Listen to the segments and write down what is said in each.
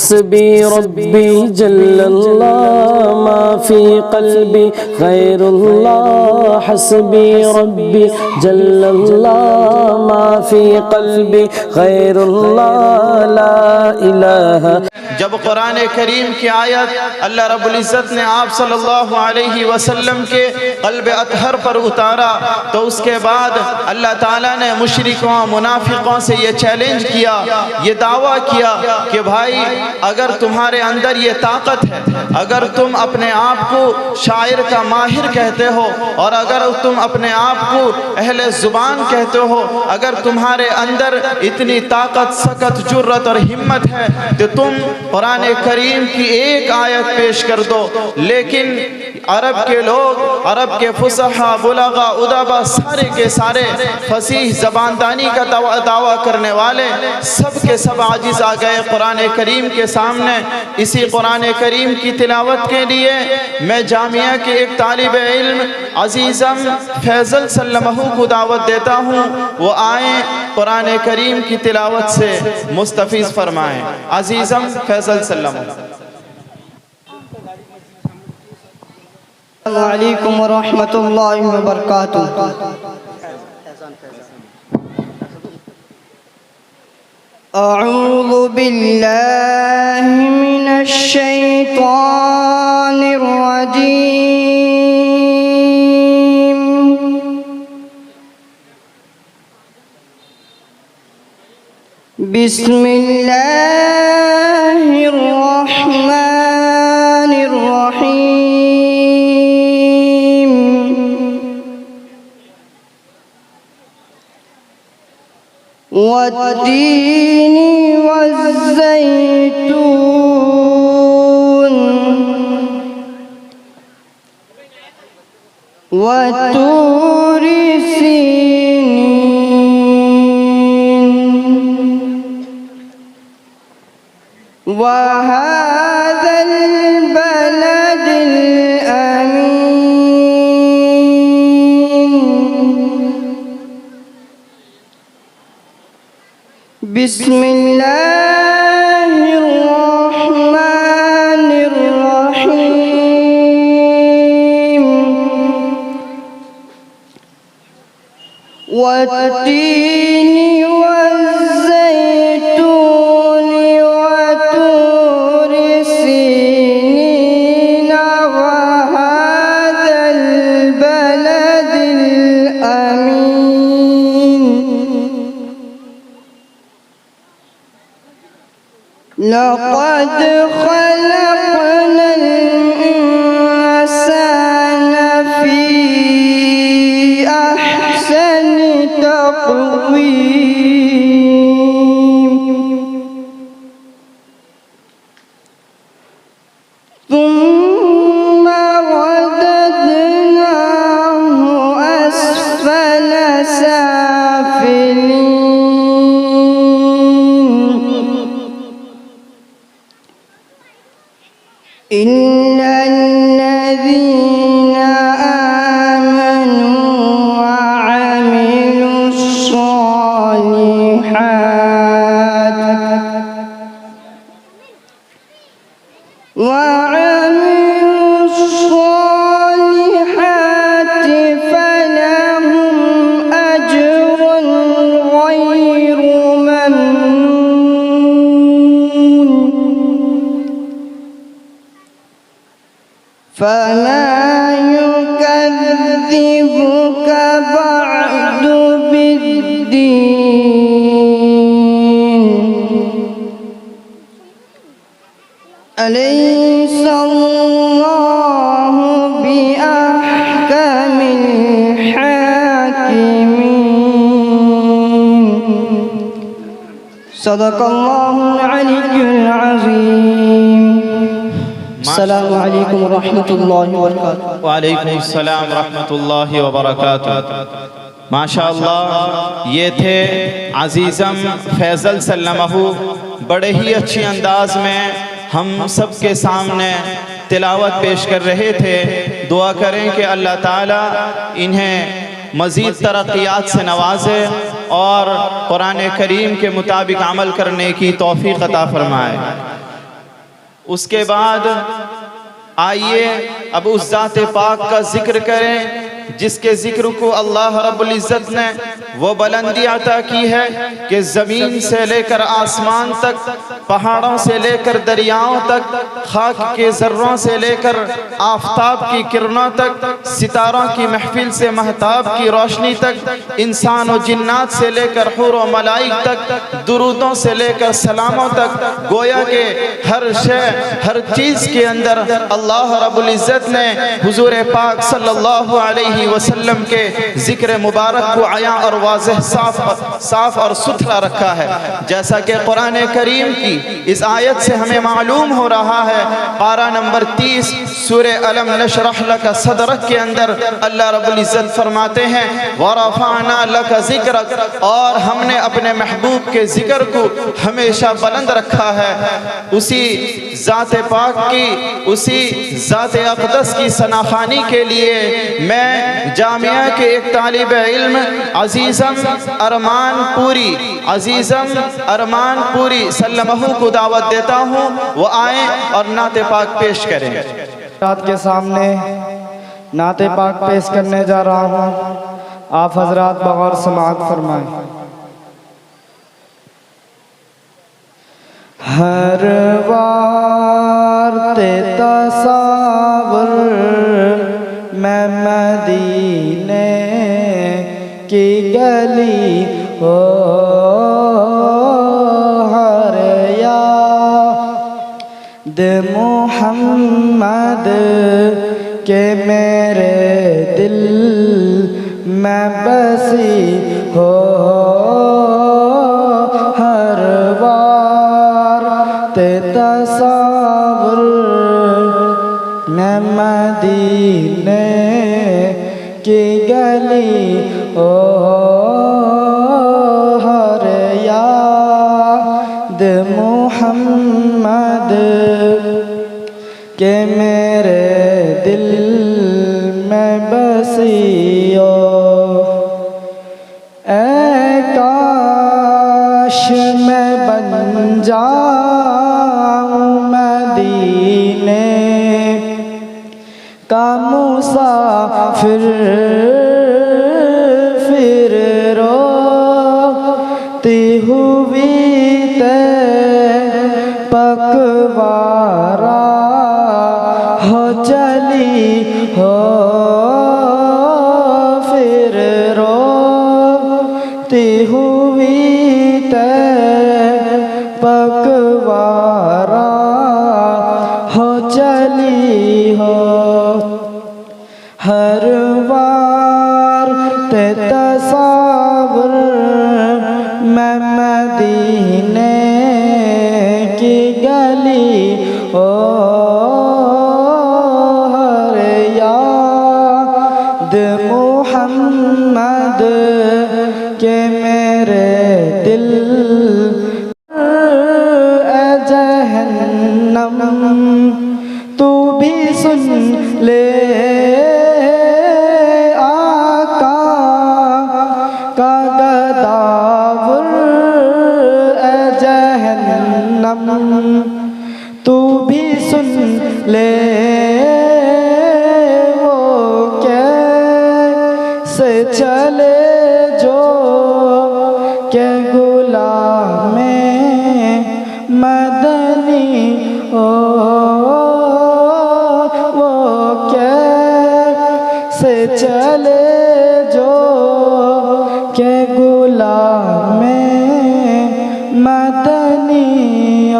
हस्बी रब्बी जल्लल्लाह मा फी क़ल्बी गैरुल्लाह हस्बी रब्बी जल्लल्लाह मा फी क़ल्बी गैरुल्लाह ला इलाहा। जब कुरान करीम की आयत अल्लाह रब्बुल इज़्ज़त ने आप सल्लल्लाहु अलैहि वसल्लम के क़ल्ब अतहर पर उतारा तो उसके बाद अल्लाह ताला ने मुशरिकों मुनाफिकों से ये चैलेंज किया, ये दावा किया कि भाई अगर तुम्हारे अंदर ये ताकत है, अगर तुम अपने आप को शायर का माहिर कहते हो और अगर तुम अपने आप को अहले ज़ुबान कहते हो, अगर तुम्हारे अंदर इतनी ताकत, सकत, जुर्रत और हिम्मत है तो तुम कुरान करीम की एक आयत पेश कर दो। लेकिन अरब के लोग, अरब के फुसहा, बुलगा, उदबा, सारे के सारे फसीह ज़बानदानी का दावा करने वाले सब के सब आजिज़ आ गए कुरान करीम के सामने। इसी कुरान करीम की तिलावत के लिए मैं जामिया के एक तालिब इल्म अजीज़म फैज़ल सल्लमहू को दावत देता हूँ, वो आए कुरान करीम की तिलावत से मुस्तफ़ीज़ फरमाएँ। अजीज़म फैज़ल सल्लमहू। अस्सलामु अलैकुम व रहमतुल्लाहि व बरकातुहू। अऊज़ु बिल्लाहि मिनश शैतानिर रजीम। बिस्मिल्लाहिर रहमानिर रहीम। वत्तीनी वज़्ज़ैतून वतूरि सीनीन वहाज़ल बलदिल अमीन। बिस्मिल्लाहिर रहमानिर रहीम। वत्तीनी वज़्ज़ैतूनि वतूरि सीनीन वहाज़ल बलदिल अमीन। लक़द ख़लक़नल इंसान फ़ी अहसनि तक़वीम। सुम्मा रददनाहु अस्फ़ल साफ़िलीन। इल्लल्लज़ीन आमनू वअमिलुस्सॉलिहात फलहुम अज्रुन गैरु ममनून। फमा युकज़्ज़िबुक बअदु बिद्दीन। अलैहिस्सलाहु बिअहकमिल हाकिमीन। सदक़ल्लाहुल अलिय्युल अज़ीम। अस्सलामु अलैकुम व रहमतुल्लाहि व बरकातुहू। वालेकुम अस्सलाम रहमतुल्लाहि व बरकातुहू। माशाअल्लाह, ये थे अजीज़म फैज़ल सल्लमहू, बड़े ही अच्छे अंदाज में हम सब के सामने तिलावत पेश कर रहे थे। दुआ करें कि अल्लाह ताला इन्हें मज़ीद तरक्यात से नवाजे और कुरान करीम के मुताबिक अमल करने की तौफ़ीक़ अता फ़रमाए। उसके बाद आइए अब उस ज़ात पाक का जिक्र करें जिसके जिक्र को अल्लाह रब्बुल इज़्ज़त ने वो बुलंदी अता की है कि ज़मीन से लेकर आसमान तक, पहाड़ों से लेकर दरियाओं तक, खाक के ज़र्रों से लेकर आफताब की किरणों तक, सितारों की महफिल से महताब की रोशनी तक, इंसान और जिन्नात से लेकर हुर व मलाइक तक, दुरूदों से लेकर सलामों तक, गोया के हर शय हर चीज़ के अंदर अल्लाह रब्बुल इज़्ज़त ने हुजूर पाक सल्लल्लाहु अलैहि वसल्लम के जिक्र मुबारक को आया और वाज़ेह साफ और सुथरा रखा है। जैसा कि कुरान करीम की इस आयत से हमें मालूम हो रहा है, पारा नंबर 30 सूरे अलम नशरह लका सदरक के अंदर अल्लाह रब्बुल इज़्ज़त फरमाते हैं वरफ़अना लका ज़िक्रक, और हमने अपने महबूब के जिक्र को हमेशा बुलंद रखा है। उसी ज़ात पाक की, उसी ज़ात अक़दस की सनाखानी के लिए मैं जामिया के एक तालिब इल्म अजीज़म अरमान पूरी सल्लमहु को दावत देता हूँ, वो आए और नाते पाक पेश करें। रात के सामने नाते पाक पेश करने जा रहा हूँ, आप हजरात बगौर समाअत फरमाएं। हर वार ते तसावुर मैं मदीने की गली हो, हर याद मोहम्मद के मेरे दिल में बसी हो, हर वार ते तसावुर मैं मदीने की गली ओ, हर याद मोहम्मद के मेरे दिल में बसी हो। ऐ काश मैं बन जाऊं मदीने का मुसाफिर, फिर रोती हुई ते पकवारा हो चली हो, फिर रोती हुई ते पकवारा हो चली हो, हर वार ते तसावुर मैं मदीने की गली ओ, हर याद मोहम्मद के मेरे दिल, ए जहन्नम तू भी सुन ले आका का गदावुर, ए जहन्नम तू भी सुन ले वो कैसे चले जो के गुलामे मदनी ओ, वो कैसे चले जो के गुलामे मदनी ओ,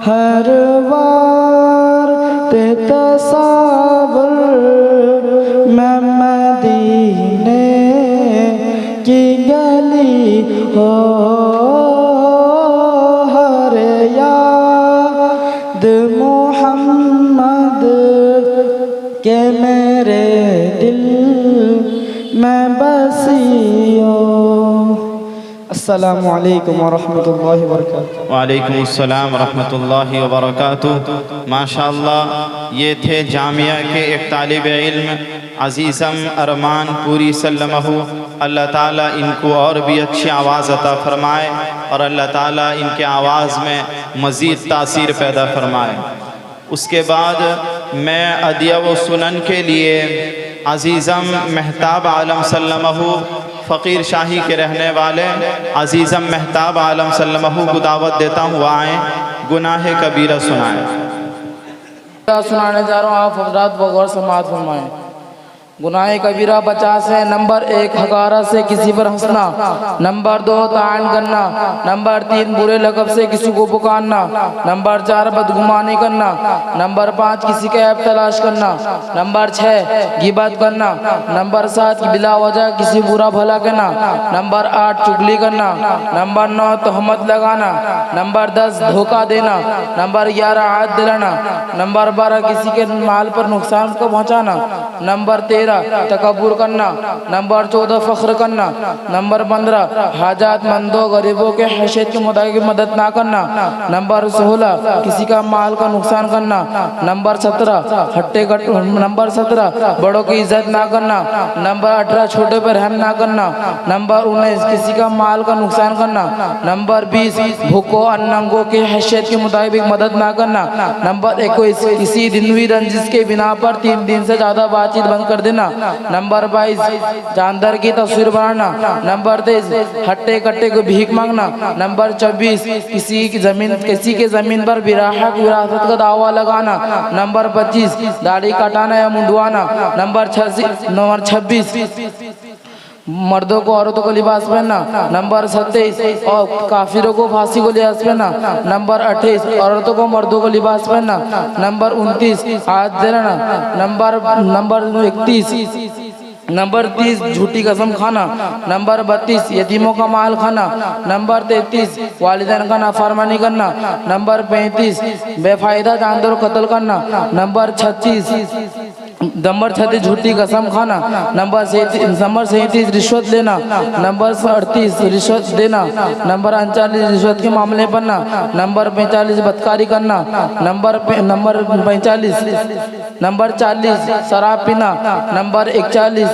हर वार ते तसावुर मैं मदीने की गली हो, हर याद मोहम्मद के मेरे दिल में बसी हो। अस्सलामु अलैकुम व रहमतुल्लाहि व बरकातुहू। वालेकुम अस्सलाम रहमतुल्लाहि व बरकातुहू। माशाअल्लाह, ये थे जामिया के एक तालिब इल्म अजीज़म अरमान पूरी सल्लमहु। अल्लाह ताला इनको और भी अच्छी आवाज़ अता फरमाए और अल्लाह ताला इनके आवाज़ में मज़ीद तासीर पैदा फरमाए। उसके बाद मैं अदिया व सुनन के लिए अज़ीज़म महताब आलम सल्लमहु फ़कीर शाही के रहने वाले अज़ीज़म महताब आलम सल्लमहु को दावत देता हूँ, आएँ गुनाह कबीरा सुनाएँ। सुनाने जा रहा हूँ, आप हज़रात बगौर समाअत फरमाएं। गुनाह कबीरा 50 है। नंबर 1 हकारा से किसी पर हंसना। नंबर 2 तान करना। नंबर 3 बुरे लक़ब से किसी को पुकारना। नंबर 4 बदगुमानी करना। नंबर 5 किसी का ऐब तलाश करना। नंबर 6 गिबत करना। नंबर 7 बिला वजह किसी बुरा भला कहना। नंबर 8 चुगली करना। नंबर 9 तहमत लगाना। नंबर 10 धोखा देना। नंबर 11 आद दिलाना। नंबर 12 किसी के माल पर नुकसान को पहुँचाना। नंबर 13 तकब्बुर करना। नंबर 14 फ़ख्र करना। नंबर 15 हाजातमंदों गरीबों के हैसियत के मुताबिक मदद ना करना। नंबर 16 किसी का माल का नुकसान करना। नंबर 17 नंबर 17 बड़ों की इज्जत ना करना। नंबर 18 छोटे पर रहम ना करना। नंबर 19 किसी का माल का नुकसान करना। नंबर 20 भूखों और नंगों के हैसियत के मुताबिक मदद ना करना। नंबर 21 किसी दिनवी रंजिश के बिना पर 3 दिन से ज़्यादा बातचीत बंद कर देना। नंबर 22 जानदार की तस्वीर बनाना। नंबर 23 हट्टे कट्टे को भीख मांगना। नंबर 24 किसी के ज़मीन पर विरासत का दावा लगाना। नंबर 25 दाढ़ी कटाना या मुंडवाना। नंबर 26 मर्दों को औरतों को लिबास पहनना। नंबर 27 और काफिरों को फांसी को लिबास पहनना। नंबर 28 औरतों को मर्दों को लिबास पहनना। नंबर 29 हाथ देना। नंबर 30 झूठी कसम खाना। नंबर 32 यतीमों का माल खाना। नंबर 33 वालिदैन का नाफरमानी करना। नंबर 35 बेफायदा जानवर को कत्ल करना। नंबर 36 झूठी कसम खाना। नंबर 37 रिश्वत लेना। नंबर 38 रिश्वत देना। नंबर 39 रिश्वत के मामले बनना। नंबर 45 बदकारी करना। नंबर 40 शराब पीना। नंबर 41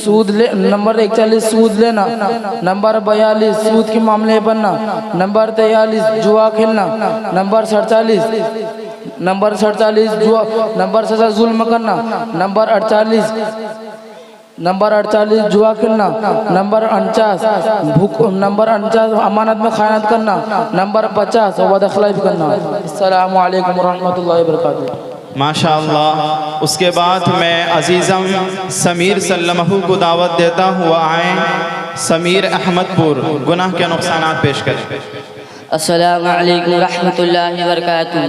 सूद लेना। नंबर 42 सूद के मामले बनना। नंबर 43 जुआ खेलना। नंबर 47 जुल्म करना। नंबर 48 जुआ खेलना। नंबर 49 अमानत में खयानत करना। नंबर 50 बदअखलाक़ी करना। अस्सलामु अलैकुम रहमतुल्लाहि व बरकातुहू। माशाअल्लाह। उसके बाद मैं अज़ीज़म समीर सल्लमहु को दावत देता हूँ, आएँ समीर अहमदपुर गुनाह के नुकसानात पेश करें। अस्सलामु अलैकुम रहमतुल्लाहि व बरकातुहू।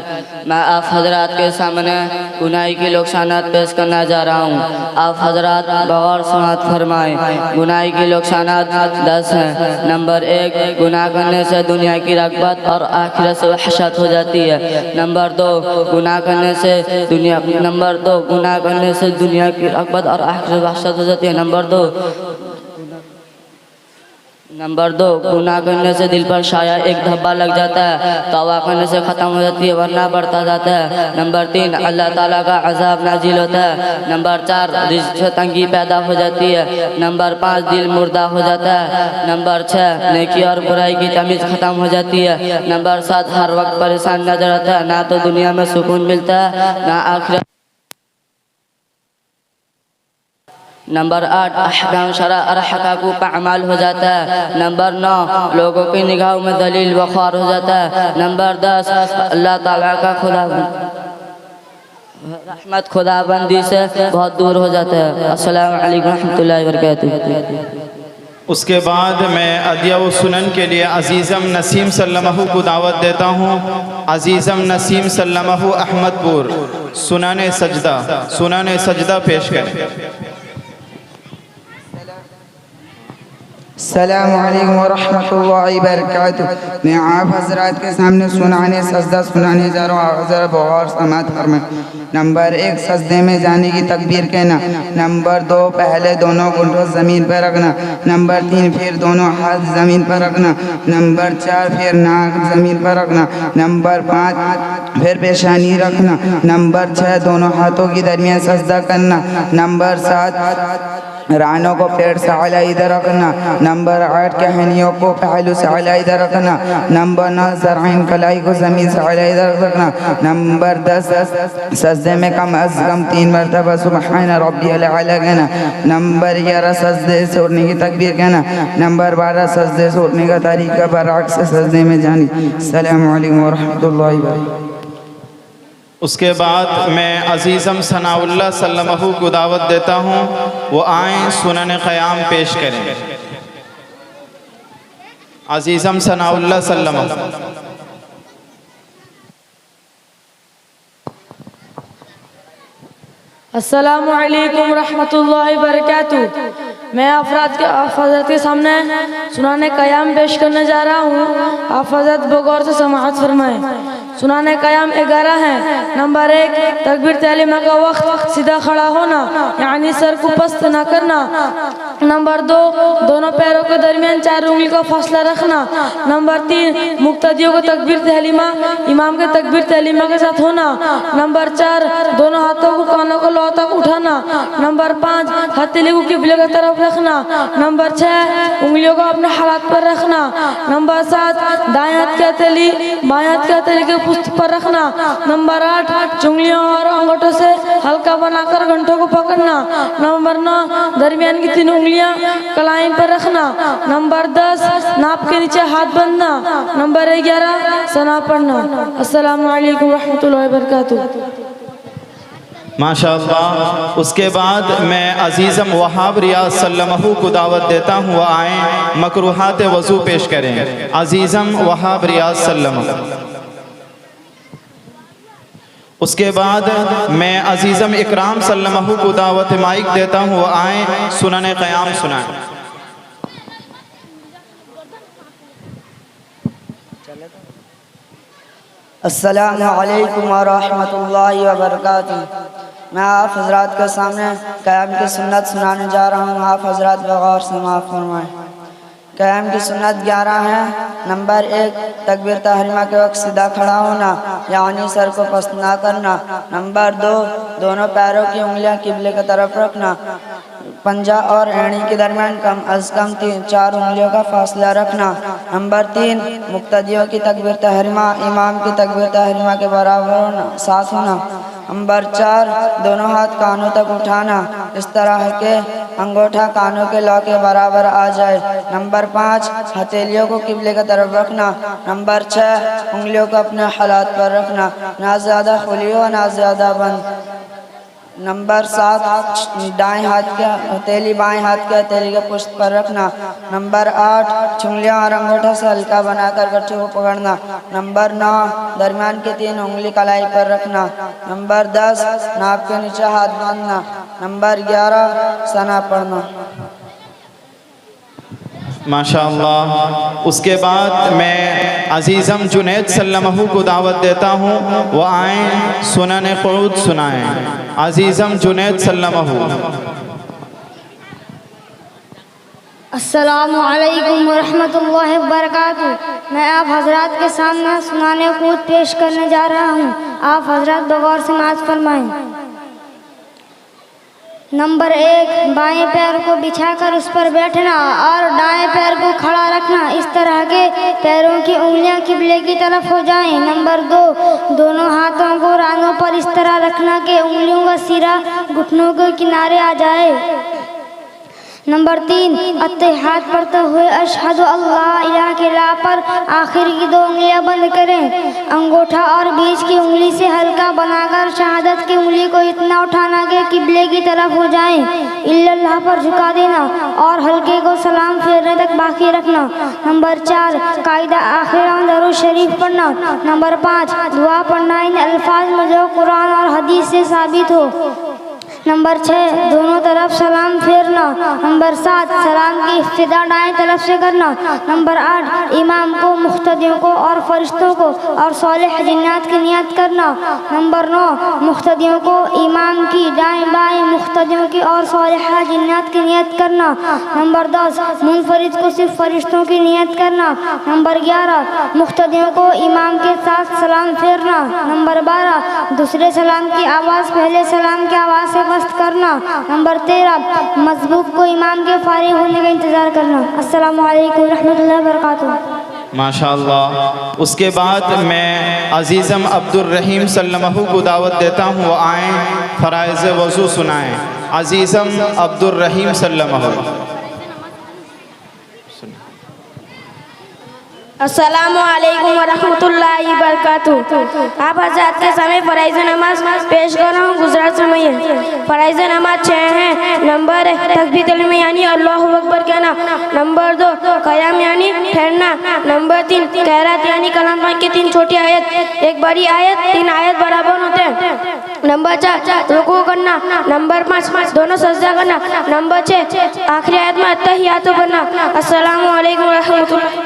मैं आप हजरात के सामने गुनाह के नुकसानात पेश करना जा रहा हूँ। आप हजरात बगौर समाअत फरमाएँ। गुनाह के नुकसानात 10 हैं। नंबर 1 गुनाह करने से दुनिया की रग़बत और आखिरत से वहशत हो जाती है। नंबर 2 गुनाह करने से दुनिया की रग़बत और आखिरत से वहशत हो जाती है। नंबर 2 गुनाह करने से दिल पर शाया एक धब्बा लग जाता है। तौबा करने से ख़त्म हो जाती है वरना बढ़ता जाता है। नंबर 3 अल्लाह ताला का अज़ाब नाजिल होता है। नंबर 4 रिज़्क़ से तंगी पैदा हो जाती है। नंबर 5 दिल मुर्दा हो जाता है। नंबर 6 नेकी और बुराई की तमीज़ ख़त्म हो जाती है। नंबर 7 हर वक्त परेशान नजर आता है, ना तो दुनिया में सुकून मिलता है ना आखिरत। नंबर 8 अहकाम शरा और हक़ाक़ पर अमल हो जाता है। नंबर 9 लोगों की निगाहों में दलील व ख्वार हो जाता है। नंबर 10 अल्लाह ताला का रहमत खुदाबंदी से बहुत दूर हो जाता है। अस्सलामु अलैकुम रहमतुल्लाहि व बरकातुहू। उसके बाद मैं अदिया व सुनन के लिए अज़ीज़म नसीम सल्लमहु को दावत देता हूँ। अज़ीज़म नसीम सल्लमहु अहमदपुर सुनाने सजदा पेश करें। अस्सलामु अलैकुम वरहमतुल्लाहि वबरकातुहू। मैं आप हजरात के सामने सजदा सुनाने जा रहा हूँ। हज़रत बगौर समाअत फरमाएं। नंबर 1 सजदे में जाने की तकबीर कहना। नंबर 2 पहले दोनों घुटनों ज़मीन पर रखना। नंबर 3 फिर दोनों हाथ ज़मीन पर रखना। नंबर 4 फिर नाक ज़मीन पर रखना। नंबर 5 फिर पेशानी रखना। नंबर 6 दोनों हाथों के दरमियान सजदा करना। नंबर 7 रानों को पेड़ से आला इधर रखना। नंबर 8 कहनियों को पहलू से आला इधर रखना। नंबर 9 ज़राइन कलाई को ज़मीन से आला इधर रखना। नंबर 10 सजदे में कम अज़ कम 3 मरतबा सुबहान रब्बियल आला कहना। नंबर 11 सजदे से उठने की तकबीर कहना। नंबर 12 सजदे से उठने का तरीका बरअक्स से सजदे में जानी। अस्सलामु अलैकुम व रहमतुल्लाहि व बरकातहू। उसके बाद मैं अजीज़म सनाउल्लाह सल्लल्लाहु को दावत देता हूँ, वो आएँ सुनन क़याम पेश करें। अजीज़म सनाउल्लाह सल्लल्लाहु। अस्सलामु अलैकुम रहमतुल्लाहि बरकातहू। मैं आप हज़रत के सामने सुनाने क़याम पेश करने जा रहा हूँ। आप हज़रत बगौर से समाअत फरमाएं। सुनाने क़याम 11 है। नंबर 1 तकबीर तहलीमा का वक्त सीधा खड़ा होना, यानी सर को पस्त न करना। नंबर 2 दोनों पैरों के दरमियान 4 उंगली का फासला रखना। नंबर 3 मुक्तदियों को तकबीर तहलीमा इमाम के तकबीर तहलीमा के साथ होना। नंबर 4 दोनों हाथों को कानों को लौ तक उठाना। नंबर 5 हथेली को किबले की तरफ रखना। नंबर 6 उंगलियों को अपने हालात पर रखना। नंबर 7 दाएं हाथ की हथेली बाएं हाथ की हथेली के पुष्ट पर रखना। नंबर 8 चुंगलियों और अंगूठों से हल्का बनाकर घंटों को पकड़ना। नंबर 9 दरमियान की 3 उंगलियां कलाई पर रखना। नंबर 10 नाप के नीचे हाथ बांधना। नंबर 11 सना पढ़ना। अस्सलामु अलैकुम रहमतुल्लाहि व बरकातहू। माशाअल्लाह। उसके बाद मैं अजीज़म वहाब रियाज सल्लल्लाहु को दावत देता हूँ, वो आएँ मकरूहात वज़ू पेश करें। अजीज़म वहाब रियाज सल्लल्लाहु। उसके बाद मैं अजीज़म इकराम सल्लल्लाहु को दावत माइक देता हूँ, वो आएँ सुनन क़याम सुनाएं। अस्सलामु अलैकुम व रहमतुल्लाहि व बरकातहू। मैं आप हज़रात के सामने क़याम की सुन्नत सुनाने जा रहा हूँ। आप हज़रात बगौर समाअत फरमाएं। क़याम की सुन्नत 11 है। नंबर 1 तकबीर तहरीमा के वक्त सीधा खड़ा होना, यानी सर को पस्त ना करना। नंबर 2 दोनों पैरों की उंगलियां किबले की तरफ रखना। पंजा और एड़ी के दरमियान कम अज़ कम 4 उंगलियों का फासला रखना। नंबर 3 मुक्तदियों की तकबीर तहरीमा इमाम की तकबीर तहरीमा के बराबर साथ होना। नंबर 4 दोनों हाथ कानों तक उठाना, इस तरह के अंगूठा कानों के लौ के बराबर आ जाए। नंबर 5 हथेलियों को किबले की तरफ रखना। नंबर 6 उंगलियों को अपने हालात पर रखना, ना ज़्यादा खुली हो ना ज़्यादा बंद। नंबर 7 दाएं हाथ के हथेली बाएं हाथ के हथेली के पुष्ट पर रखना। नंबर 8 चुंगलियां और अंगूठा से हल्का बनाकर गठरी को पकड़ना। नंबर 9 दरमियान की 3 उंगली कलाई पर रखना। नंबर 10 नाक के नीचे हाथ बांधना। नंबर 11 सना पढ़ना। माशाअल्लाह। उसके बाद मैं अजीज़म जुनैद सल्लल्लाहु को दावत देता हूँ, वो आएँ सुनन क़ुऊद सुनाएँ। अजीज़म जुनैद सल्लल्लाहु। अस्सलामु अलैकुम व रहमतुल्लाहि व बरकातहू। मैं आप हज़रात के सामने सुनाने क़ुऊद पेश करने जा रहा हूँ। आप हज़रात बगौर समाअत फरमाएं। नंबर 1 बाएं पैर को बिछाकर उस पर बैठना और दाएं पैर को खड़ा रखना, इस तरह के पैरों की उंगलियां किबले की तरफ हो जाएं। नंबर 2 दोनों हाथों को रानों पर इस तरह रखना कि उंगलियों का सिरा घुटनों के किनारे आ जाए। नंबर 3 अत्तहियात पढ़ते हुए अशहदु अल्ला इलाहा इल्लल्लाह पर आखिर की 2 उंगलियां बंद करें। अंगूठा और बीच की उंगली से हल्का बनाकर शहादत की उंगली को इतना उठाना कि किबले की तरफ हो जाएं। इल्लल्लाह पर झुका देना और हल्के को सलाम फेरने तक बाकी रखना। नंबर 4 कायदा आखिर दरूद शरीफ पढ़ना। नंबर 5 दुआ पढ़ना इन अल्फाज में जो कुरान और हदीस से साबित हो। नंबर 6 दोनों तरफ सलाम फेरना। नंबर 7 सलाम की इब्तिदा दाएं तरफ से करना। नंबर 8 इमाम को मुख्तदियों को और फरिश्तों को और सालिह जिन्नात की नियत करना। नंबर 9 मुख्तदियों को इमाम की दाएं बाएं मुख्तदियों की और सालिह जिन्नात की नियत करना। नंबर 10 मुनफरिद को सिर्फ फरिश्तों की नियत करना। नंबर 11 मुख्तदियों को इमाम के साथ सलाम फेरना। नंबर 12 दूसरे सलाम की आवाज़ पहले सलाम की आवाज़ से मस्त करना। नंबर 13 मजबूक को इमाम के फारिग होने का इंतज़ार करना। अस्सलामु अलैकुम रहमतुल्लाहि व बरकातुहू। माशाअल्लाह। उसके बाद मैं अजीज़म अब्दुर्रहीम सल्लमहू को दावत देता हूँ, वो आएँ फ़राइज़ वज़ू सुनाएँ। अजीज़म अब्दुर्रहीम सल्लमहू। अस्सलामु अलैकुम वरहमतुल्लाहि वबरकातुहू। आप हज़रात के सामने फ़राइज़ नमाज पेश कर रहा हूँ। गुजरात समझिए। फ़राइज़ नमाज 6 हैं। नंबर 1 तकबीर तहलील यानी अल्लाहु अकबर कहना। नंबर 2 क़याम यानी ठहरना। नंबर 3 क़िराअत यानी कलाम पाक की 3 छोटी आयत, 1 बड़ी आयत, 3 आयत बराबर होते हैं। नंबर 4 रुकू करना। नंबर 5 दोनों सजदा करना। नंबर 6 आखिरी आयत में अत्तहियात पढ़ना। अस्सलामु अलैकुम वरहमतुल्लाहि।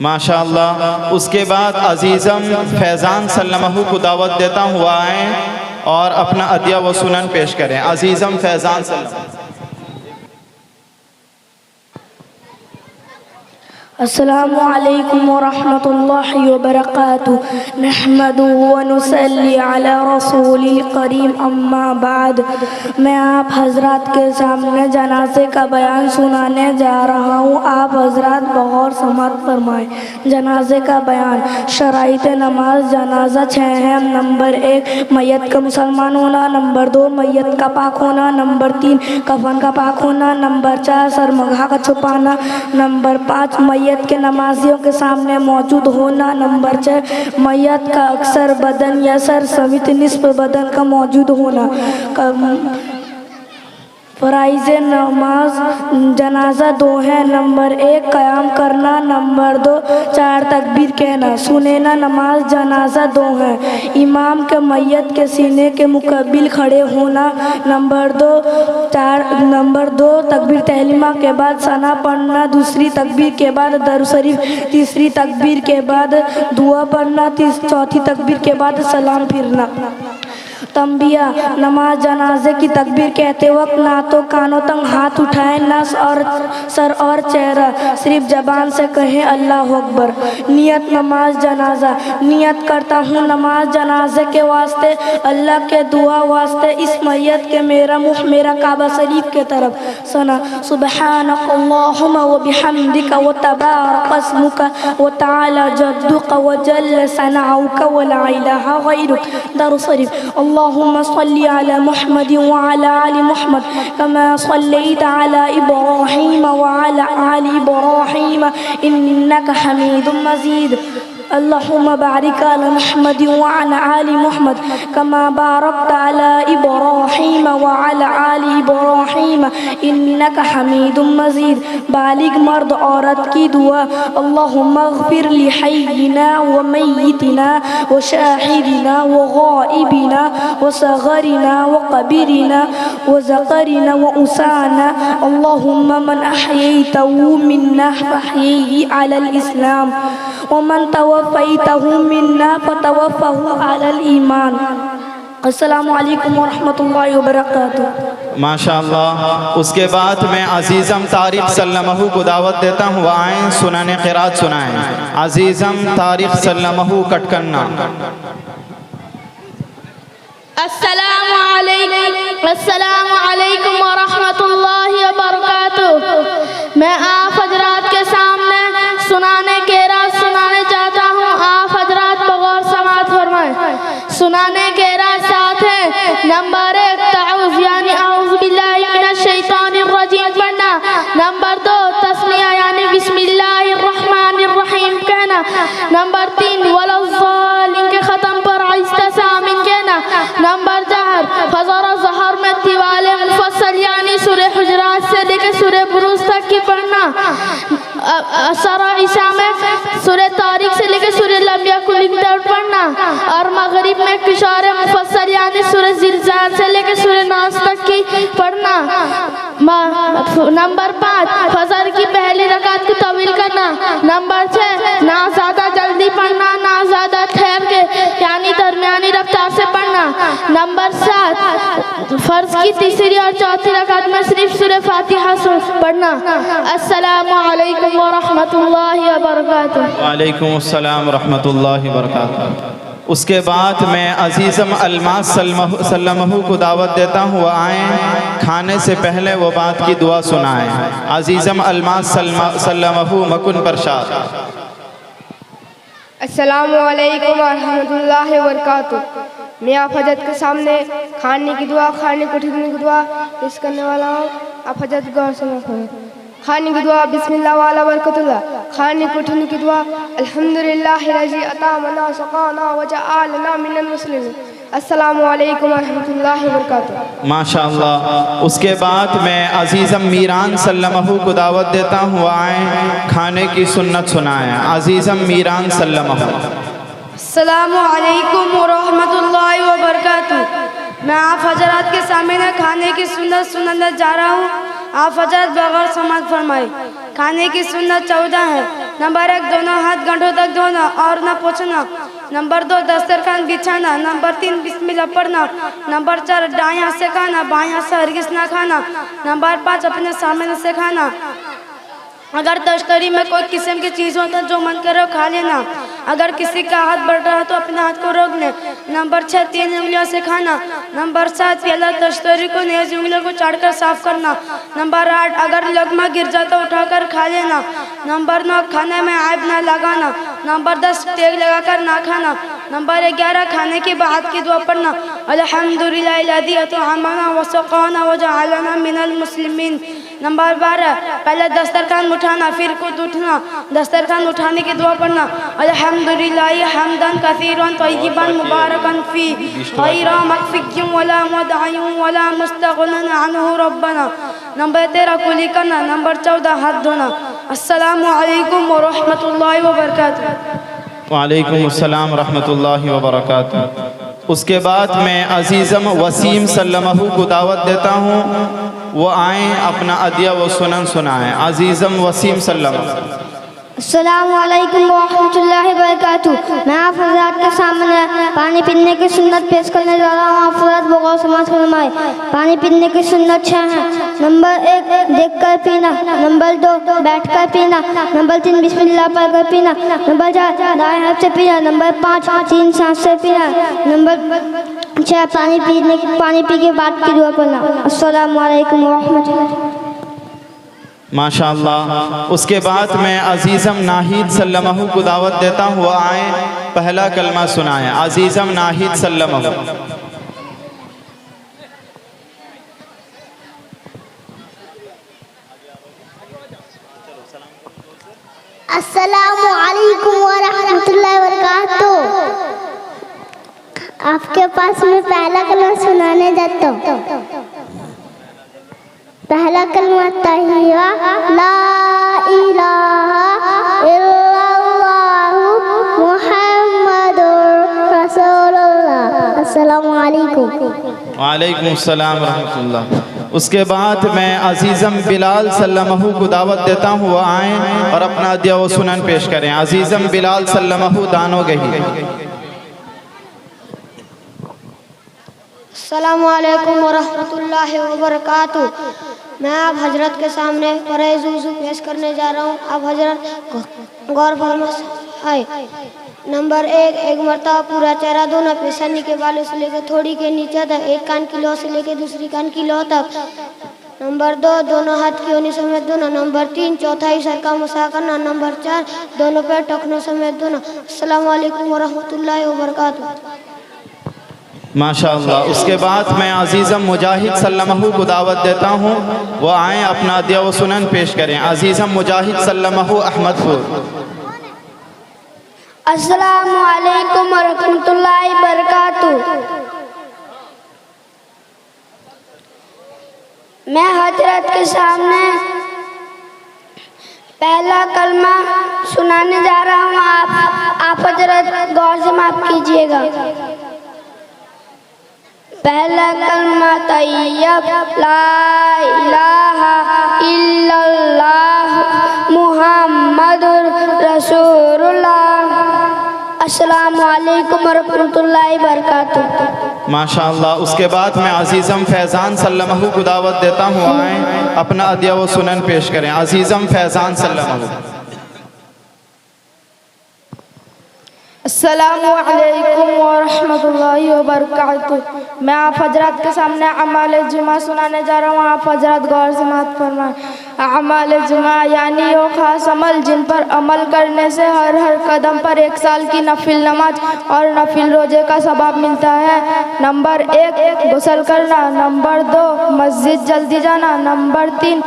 माशाअल्लाह। उसके बाद अजीज़म फैज़ान सल्लमहू को दावत देता हूँ, आएँ और अपना अदिया व सुनन पेश करें। अजीज़म फैज़ान सल्लमहू। अस्सलामु अलैकुम वरहमतुल्लाहि वबरकातुहू। नहमदुहु व नुसल्ली अला रसूलिल करीम, अम्मा बाद। मैं आप हज़रात के सामने जनाजे का बयान सुनाने जा रहा हूँ। आप हज़रात बगौर समात फरमाएँ। जनाजे का बयान। शराइत नमाज जनाजा 6 है। नंबर 1 मैयत का मुसलमान होना। नंबर 2 मैयत का पाक होना। नंबर 3 कफन का पाक होना। नंबर 4 सरमघा का छुपाना। नंबर 5 मैयत के नमाजियों के सामने मौजूद होना। नंबर 6 मैयत का अक्सर बदन या सर समेत निस्फ बदन का मौजूद होना। फ़राइज़ नमाज जनाजा 2 है। नंबर 1 क़याम करना। नंबर 2 4 तकबीर कहना। सुनैना नमाज जनाजा 2 है। इमाम के मैयत के सीने के मुक़ब्बिल खड़े होना। नंबर 2 तकबीर तहलीमा के बाद सना पढ़ना। दूसरी तकबीर के बाद दरूद शरीफ। तीसरी तकबीर के बाद दुआ पढ़ना। चौथी तकबीर के बाद सलाम फिरना। तंबिया नमाज जनाजे की तकबीर कहते वक्त ना तो कानों तक हाथ उठाएं, ना सर और चेहरा, सिर्फ जबान से कहें अल्लाह अकबर। नियत नमाज जनाजा। नियत करता हूँ नमाज जनाजे के वास्ते, अल्लाह के दुआ वास्ते, इस मैयत के मेरा मुँह मेरा काबा शरीफ के तरफ सना। सुबहानक अल्लाहुम्मा व बिहम्दिका व तबारक अस्मुका व तआला जद्दुका व जल्ल सनाउका व ला इलाहा गैरुक। दरूद शरीफ। अल्लाहुम्मा सल्ली अला मुहम्मद व अला आलि मुहम्मद कमा सल्लैता अला इब्राहीम व अला आलि इब्राहीम इन्नका हमीदुम मजीद। अल्लाहुम्मा बारिक अला मुहम्मद व अला आलि मुहम्मद कमा बारकता अला इब्राहीम व अला आलि इब्राहीम इन्नका हमीदुम मजीद। बालिग मर्द औरत की दुआ। अल्लाहुम्मा अग़फिर लि हय्यिना व मय्यितिना व शाहिदिना व गाइबिना व सग़रिना व कबीरिना व ज़करिना व उसाना। अल्लाहुम्मा मन अहयैतहु मिन्ना फअहयिही अलल इस्लाम व मन तवफ़्फ़ैतहु मिन्ना फ़तवफ़्फ़हु अलल ईमान। अस्सलामु अलैकुम व रहमतुल्लाहि व बरकातुहू। माशाअल्लाह। उसके बाद मैं अजीज़म तारिक सल्लमहू को दावत देता हूँ, आएँ सुनाने क़िराअत सुनाएँ। अजीज़म तारिक सल्लमहू कटकन्ना। अस्सलामु अलैकुम व रहमतुल्लाहि व बरकातुहू। मैं आप हज़रात के सामने सुनाने क़िराअत सुनाने चाहता हूँ। आप हज़रात बगौर समाअत फरमाएं। सुनाने क़िराअत साथ है। नंबर 1 तअऊज़ यानी अऊज़ु बिल्लाहि मिनश शैतानिर रजीम पढ़ना। नंबर 2 तस्मिया यानी बिस्मिल्लाहिर रहमानिर रहीम कहना। नंबर 3 वलज़्ज़ालिन के ख़त्म पर आहिस्ता से आमीन कहना। नंबर 4 फजर ज़हर में तिवाले मुफस्सल यानी सूरह हुजरात से लेकर सूरह बुरूज तक की पढ़ना। असर ईशा में सूरह तारिक से लेकर सूरह लम्बिया कुल तक पढ़ना। और मगरिब में किशोर मुफस्सल यानी सूरह ज़िलज़ाल से लेकर सूरह नास तक की पढ़ना। नंबर 5 फजर की पहली रकात को तवील करना। नंबर 6 ना ज़्यादा जल्दी पढ़ना ना ज़्यादा ठहर के यानी दरमियानी रफ्तार से पढ़ना। नंबर 7 फर्ज की तीसरी और चौथी रकात में सिर्फ सूरह फातिहा पढ़ना। अस्सलामु अलैकुम व रहमतुल्लाहि व बरकातुहू। वालेकुम अस्सलाम व रहमतुल्लाहि व बरकातुहू। उसके बाद मैं अजीज़म अलमास सल्लमहु को दावत देता हूँ, वो आएँ, खाने से पहले वो बात की दुआ सुनाएं। अजीज़म अलमास सल्लमहु मकुन परशाद। अस्सलामु अलैकुम वरहमतुल्लाहि वबरकातुहू। मैं आप हजरत के सामने खाने की दुआ, खाने को ठिकने की दुआ पेश करने वाला हूँ। आप हजरत गौर से सुनें। खाने की दुआ बिस्मिल्लाह वाला बरकतुल्लाह। खाने को ठिकने की दुआ अल्हम्दुलिल्लाहि रज़ी अतामना सक़ाना व जअलना मिनल मुस्लिमीन। अस्सलामु अलैकुम वरहमतुल्लाहि वबरकातुहू। माशाअल्लाह। उसके बाद मैं अजीज़म मीरान सल्लमहु को दावत देता हूँ, आएँ, खाने की सुन्नत सुनाएं। अजीज़म मीरान सल्लमहु। अस्सलामु अलैकुम वरहमतुल्लाहि वबरकातुहू। मैं आप हजरात के सामने खाने की सुन्नत सुनाने जा रहा हूँ। आप हजरत बगैर समाज फरमाए। खाने की सुन्नत 14 है। नंबर 1, दोनों हाथ गंठों तक धोना और न पोंछना। नंबर 2, दस्तरखान बिछाना। नंबर 3, बिस्मिल्लाह पढ़ना। नंबर 4, दाएं हाथ से खाना, बाएं हाथ से हरगिज़ ना खाना। नंबर 5, अपने सामने से खाना। अगर तश्तरी में कोई किस्म की चीज़ हो तो जो मन करे खा लेना। अगर किसी का हाथ बढ़ रहा है तो अपने हाथ को रोक ले। नंबर 6, 3 उंगलियों से खाना। नंबर 7, प्याला तश्तरी को नेज़ उंगलियों को चाटकर साफ करना। नंबर 8, अगर लकमा गिर जाता उठाकर खा लेना। नंबर 9, खाने में आयब ना लगाना। नंबर 10, तेल लगाकर ना खाना। नंबर 11, खाने के बाद की दुआ पढ़ना, अल्हम्दुलिल्लाहिल्लज़ी अत'अमना व सक़ाना व जअलना मिनल मुस्लिमीन। नंबर 12, पहले दस्तरखान उठाना, फिर खुद उठना। दस्तरखान उठाने की दुआ पढ़ना, अल्हम्दुलिल्लाहि हम्दन कसीरन तय्यिबन मुबारकन फी गैरा मकफिय्यिन वला मुदअय्यिन वला मुस्तग़नन अन्हु रब्बना। नंबर 13, कुली करना। नंबर 14, हाथ धोना। अस्सलामु अलैकुम व रहमतुल्लाहि व बरकातुहू। वालेकुम अस्सलाम रहमतुल्लाहि व बरकातुहू। उसके बाद मैं अजीज़म वसीम सल्लमहु को दावत देता हूँ, वो आएँ, अपना अदिया व सुनन सुनाएं। अजीज़म वसीम सल्लमहु। अस्सलामु अलैकुम वरहमतुल्लाहि वबरकातुहू। मैं आप हज़रात के सामने पानी पीने की सुन्नत पेश करने जा रहा हूँ। आप हज़रात बगौर समाज फरमाए। पानी पीने की सुन्नत 6 हैं। नंबर 1, देख कर पीना। नंबर 2, बैठ कर पीना। नंबर 3, बिस्मिल्लाह पढ़ कर पीना। नंबर 4, दाएं हाथ से पीना। नंबर 5, 3 सांस से पीना। नंबर 6, पानी पी के बाद की दुआ पढ़ना। अस्सलामु अलैकुम वरहमतुल्लाहि। माशाअल्लाह। उसके बाद मैं अजीज़म नाहिद सल्लमहु को दावत देता हूँ, आएँ, पहला कलमा सुनाएं। अजीज़म नाहिद सल्लमहु। अस्सलामु अलैकुम वरहमतुल्लाहि वबरकातुहू। आपके पास मैं पहला कलमा सुनाने जाता हूँ। पहला कलमा तहिया ला इलाहा इल्लल्लाहु मुहम्मदुर रसूलुल्लाह। अस्सलामु अलैकुम। वालेकुम अस्सलाम रहमतुल्लाह। उसके बाद मैं अजीज़म बिलाल सल्लमहु को दावत देता हूँ, वो आएँ और अपना अदिया व सुनन पेश करें। अजीज़म बिलाल सल्लमहु दानो गही। अस्सलामु अलैकुम वरहमतुल्लाहि वबरकातुहू। मैं आप हजरत के सामने फरज़ वज़ू पेश करने जा रहा हूँ। आप हजरत गौर फरमाएं। नंबर 1, एक मरतबा पूरा चेहरा धोना, पेशानी के बालों से लेकर थोड़ी के नीचे तक, एक कान की लौ से लेकर दूसरी कान की लौ तक। नंबर 2, दोनों हाथ की ओनी समेत धोना। नंबर 3, चौथाई सर का मसा करना। नंबर 4, दोनों पैर टखनों समेत धोना। अस्सलामु अलैकुम वरहमतुल्लाहि वबरकातुहू। माशाअल्लाह। उसके बाद मैं अजीज़म मुजाहिद सल्लमहु को दावत देता हूँ, वो आएँ, अपना अदिया व सुनन पेश करें। अजीज़म मुजाहिद सल्लमहु अहमदपुर। अस्सलामु अलैकुम वरहमतुल्लाहि वबरकातुहू। मैं हजरत के सामने पहला कलमा सुनाने जा रहा हूँ। आप हजरत गौर से माफ कीजिएगा। पहला कलमा तैयब ला इलाहा इल्लल्लाह मुहम्मदुर रसूलुल्लाह। अस्सलामु अलैकुम वरहमतुल्लाहि वबरकातुहू। माशाअल्लाह। उसके बाद मैं अजीज़म फैज़ान सल्लमहु को दावत देता हूँ, आएँ, अपना अदिया व सुनन पेश करें। अजीज़म फैज़ान सल्लमहु। अस्सलामु अलैकुम व रहमतुल्लाहि व बरकातुहू। मैं आप हजरात के सामने अमाल जुमा सुनाने जा रहा हूँ। आप हजरात गौर से मत फरमाएं। अमाल जुमा यानी वो खास अमल जिन पर अमल करने से हर कदम पर 1 साल की नफिल नमाज और नफिल रोजे का सवाब मिलता है। नंबर 1 गुस्ल करना, नंबर 2 मस्जिद जल्दी जाना, नंबर 3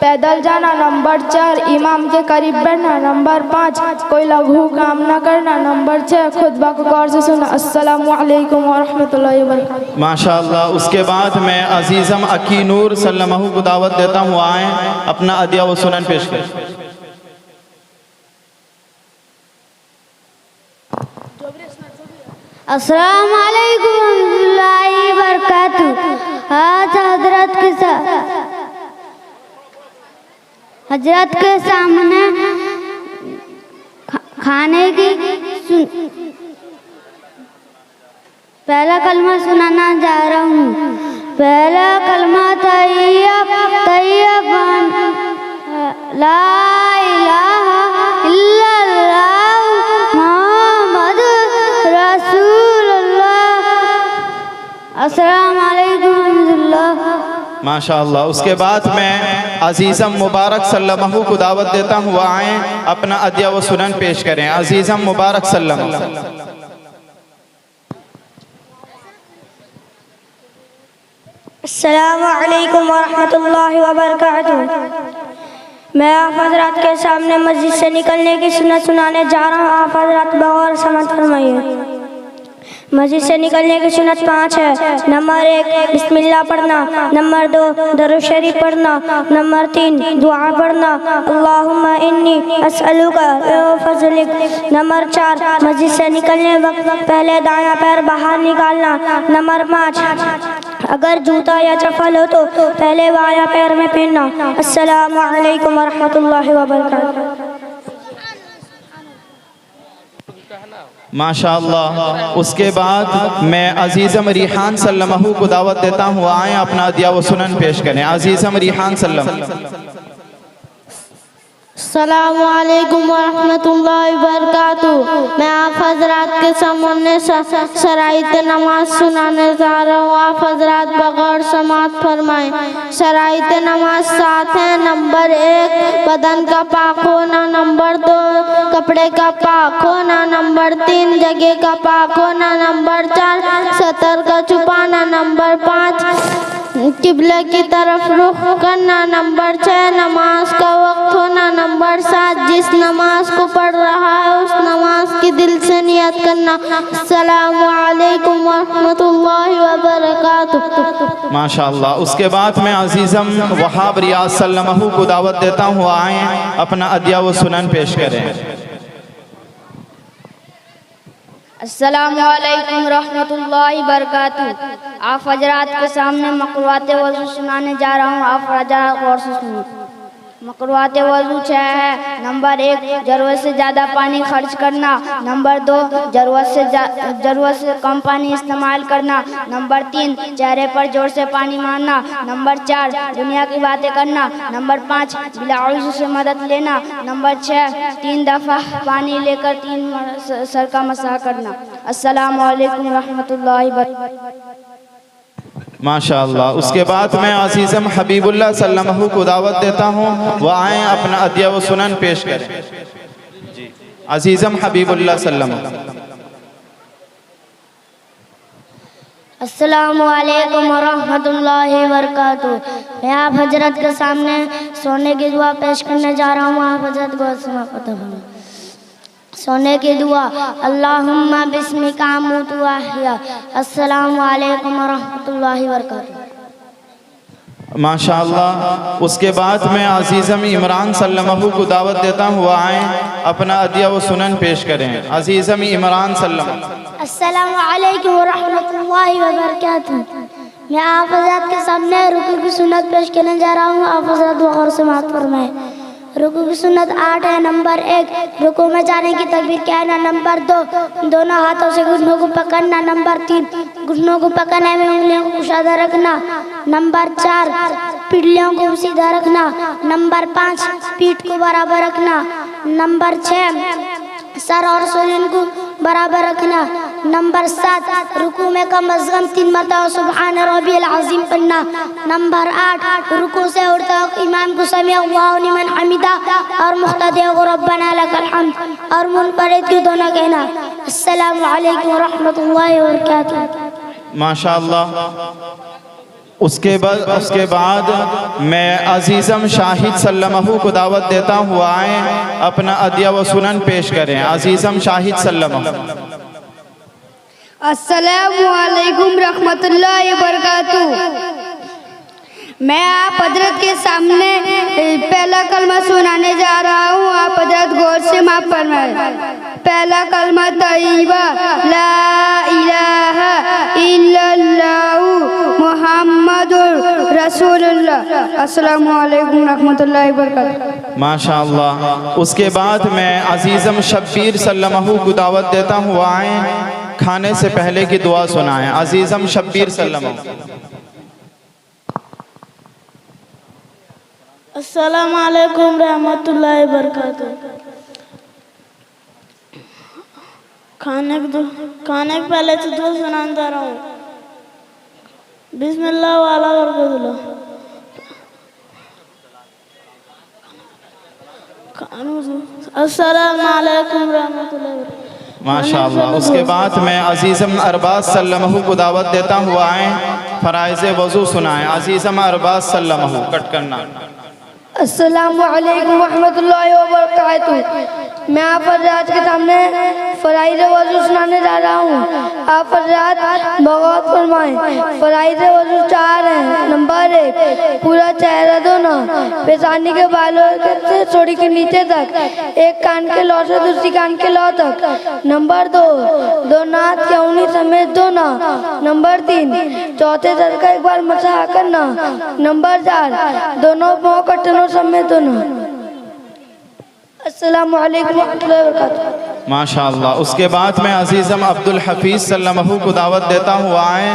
पैदल जाना, नंबर 4 इमाम के करीब बैठना, नंबर 5 कोई लघु काम न करना, नंबर 6 खुतबा को गौर से सुना। अस्सलामु अलैकुम व रहमतुल्लाहि व बरकातुहू। माशाअल्लाह। उसके बाद मैं अजीज़म अकी नूर सल्लल्लाहु को दावत देता हूँ, आए अपना अदिया व सुनन पेश करें। अस्सलामु अलैकुम वरहमतुल्लाहि व बरकातुहू। आज हजरत के सामने खाने की पहला कलमा सुनाना जा रहा हूँ। पहला कलमा तैयब ला इलाहा इल्लल्लाह मुहम्मदुर रसूलुल्लाह। अस्सलामु अलैकुम वरहमतुल्लाह। माशाअल्लाह। उसके बाद मैं अजीज़म मुबारक सल्लल्लाहु को दावत देता हूँ, आए अपना अदिया व सुनन पेश करें। अजीज़म मुबारक सल्लल्लाहु। अस्सलामु अलैकुम वरहमतुल्लाहि वबरकातुहू। मैं आप हजरात के सामने मस्जिद से निकलने की सुन्नत सुनाने जा रहा हूँ। आप हजरात गौर समझ फरमाइए। मस्जिद से निकलने की सुन्नत 5 है। नंबर 1 बिस्मिल्लाह पढ़ना, नंबर 2 दरूद शरीफ पढ़ना, नंबर 3 दुआ पढ़ना, अल्लाहुम्मा इन्नी अस्अलुका व फज़लिक। नंबर 4 मस्जिद से निकलने वक्त पहले दायां पैर बाहर निकालना। नंबर 5 अगर जूता या चप्पल हो तो पहले बायां पैर में पहनना। अस्सलामु अलैकुम वरहमतुल्लाहि वबरकातुहू। माशाअल्लाह। उसके बाद मैं अजीज़म रिहान सल्लल्लाहु को दावत देता हूँ, आए अपना अदिया व सुनन पेश करें। अजीज़म रिहान सल्लल्लाहु। अस्सलामु अलैकुम वरहमतुल्लाहि वबरकातुहू। मैं आप हजरात के सामने शराइत नमाज सुनाने जा रहा हूँ। आप हजरात बगौर समात फरमाएं। शराइत नमाज 7 है। नंबर 1 बदन का पाक होना, नंबर 2 कपड़े का पाक होना, नंबर 3 जगह का पाक होना, नंबर 4 सतर का छुपाना, नंबर 5 किबले की तरफ रुख करना, नंबर 6 नमाज का वक्त होना, नंबर 7 जिस नमाज को पढ़ रहा है उस नमाज की दिल से नियत करना। अस्सलामु अलैकुम वरहमतुल्लाहि वबरकातुहू। माशाअल्लाह। उसके बाद मैं अजीज़म वहाब रियाज सल्लल्लाहु को दावत देता हूँ, आए अपना अदिया व सुनन पेश करें। अस्सलामु अलैकुम रहमतुल्लाहि बरकातुहू। आप हजरात के सामने मकरूआते वज़ू सुनाने जा रहा हूँ। आप हजरात गौर से सुनो। मकरूआते वज़ू 6 है। नंबर 1 ज़रूरत से ज़्यादा पानी खर्च करना, नंबर 2 ज़रूरत से कम पानी इस्तेमाल करना, नंबर 3 चेहरे पर जोर से पानी मारना, नंबर 4 दुनिया की बातें करना, नंबर 5 बिलाउज़ से मदद लेना, नंबर 6 3 दफ़ा पानी लेकर 3 सर का मसाह करना। अस्सलामु अलैकुम रहमतुल्लाहि व बरकातुहू। माशाअल्लाह। उसके बाद मैं अजीज़म हबीबुल्लाह सल्लल्लाहु को दावत देता हूँ, वह आए अपना अदिया व सुनन पेश करें। जी अजीज़म हबीबुल्लाह सल्लल्लाहु। अस्सलामु अलैकुम वरहमतुल्लाहि वबरकातुहू। मैं आप हजरत के सामने सोने की दुआ पेश करने जा रहा हूँ। आप हजरत गौर से पता होना। सोने की दुआ अल्लाहुम्मा बिस्मिका अमूतु व अहया। अस्सलामु अलैकुम वरहमतुल्लाहि वबरकातुहू। माशाअल्लाह। उसके बाद मैं अजीज़म इमरान सल्लल्लाहु को दावत देता हूँ, आए अपना अदिया व सुनन पेश करें। अजीज़म इमरान सल्लल्लाहु। अस्सलामु अलैकुम वरहमतुल्लाहि वबरकातुहू। मैं आप हज़रात के सामने रुकू की सुन्नत पेश करने जा रहा हूँ। आप हज़रात गौर से मात फरमाएं। रुकू की सुन्नत 8 है। नंबर 1 रुकू में जाने की तकबीर कहना, नंबर 2 दोनों हाथों से घुटनों को पकड़ना, नंबर 3 घुटनों को पकड़ने में उंगलियों को कुशादा रखना, नंबर 4 पिड़लियों को सीधा रखना, नंबर 5 पीठ को बराबर रखना, नंबर 6 सर और शरीर को बराबर रखना। नंबर 7 रुकू में कम अज़ कम 3 मरतबा सुब्हान रब्बियल अज़ीम पढ़ना। नंबर 8 रुकू से उठते वक्त इमाम को समी अल्लाहु लिमन हमिदा और मुख्तदी को रब्बना लकल हम्द और मुनफरिद को दोनों कहना। अस्सलामु अलैकुम व रहमतुल्लाहि व बरकातुहू। माशाअल्लाह। उसके बाद मैं अजीज़म शाहिद सल्लमहू को दावत देता हूँ आए अपना अदिया व सुनन पेश करें। अजीज़म शाहिद सल्लमहू। अस्सलामु अलैकुम रहमतुल्लाहि व बरकातुहू। मैं आप हजरत के सामने पहला कलमा सुनाने जा रहा हूँ। आप हजरत गौर से माफ फरमाएं। पहला कलमा तय्यबा ला इलाहा इल्लल्लाहु मुहम्मदुर रसूलुल्लाह। अस्सलामु अलैकुम रहमतुल्लाहि व बरकातुहू। माशाअल्लाह। उसके बाद मैं अजीज़म शब्बीर सल्लमहू को दावत देता हूँ आए खाने से पहले की दुआ सुनाएं। अजीज़म शब्बीर सल्लमहू। अस्सलामु अलैकुम रहमतुल्लाहि बरकातुहू। खाने के पहले से दुआ सुनाने जा रहा हूँ। बिस्मिल्लाह वाला बरकतुल्लाह। अस्सलामु अलैकुम रहमतुल्लाहि बरकातुहू। माशाअल्लाह। उसके बाद मैं अजीज़म अरबाज सल्लमहू को दावत देता हूँ आए फ़राइज़ वज़ू सुनाएं। अजीज़म अरबाज सल्लमहू। कट करना। अस्सलामु अलैकुम रहमतुल्लाहि व बरकातुहू। मैं आप हज़रात के सामने फ़राइज़ वज़ू सुनाने जा रहा हूँ। आप हज़रात बग़ौर फरमाएं। फ़राइज़ वज़ू 4 हैं। नंबर 1 पूरा चेहरा धोना, पेशानी के बालों से थोड़ी के नीचे तक, एक कान के लौ से दूसरी कान के लौ तक। नंबर 2 दोनों हाथ के उंगली समेत धोना। नंबर 3 चौथे सर का एक बार मसाह करना। नंबर 4 दोनों पाँव कटनों समेत धोना। अस्सलामु अलैकुम रहमतुल्लाहि व बरकातुहू। माशाअल्लाह। उसके बाद मैं अजीज़म अब्दुल हफीज़ सल्लमहू को दावत देता हूँ आए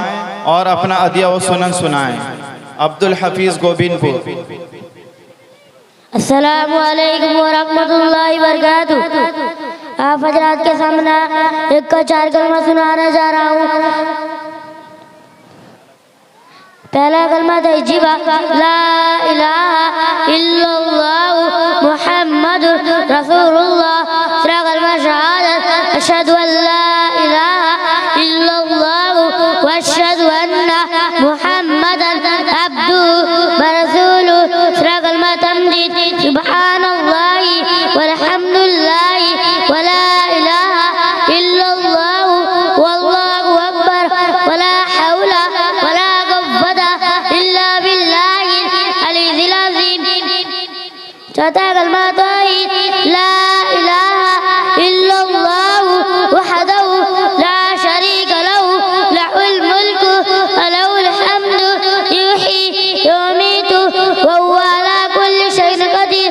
और अपना अदिया व सुनन सुनाएं। अब्दुल हफीज़ गोबिंदपुर। अस्सलामु अलैकुम व रहमतुल्लाहि व बरकातुहू। आप हजरात के सामने एक का 4 कलमा सुनाने जा रहा हूँ। पहला कलमा तय्यबा ला इलाहा इल्लल्लाहु मुहम्मदुर रसूलुल्लाह। दूसरा कलमा शहादत अशहदु अल्ला इलाहा इल्लल्लाहु व अशहदु अन्ना मुहम्मदन अब्दुहु व रसूलुहु। दूसरा कलमा तमजीद सुब्हानल्लाहि वल्हम्दुलिल्लाहि व ला इलाहा इल्लल्लाहु वल्लाहु अकबर व ला हौला व ला इल्ला बिल्लाहिल अलीय्यिल अज़ीम। चौथा कलमा तौहीद ला इलाहा इल्लल्लाहु वहदहु ला शरीका लहु लहुल मुल्कु व लहुल हम्दु युहयी व युमीतु व हुवा अला कुल्ली शैइन क़दीर।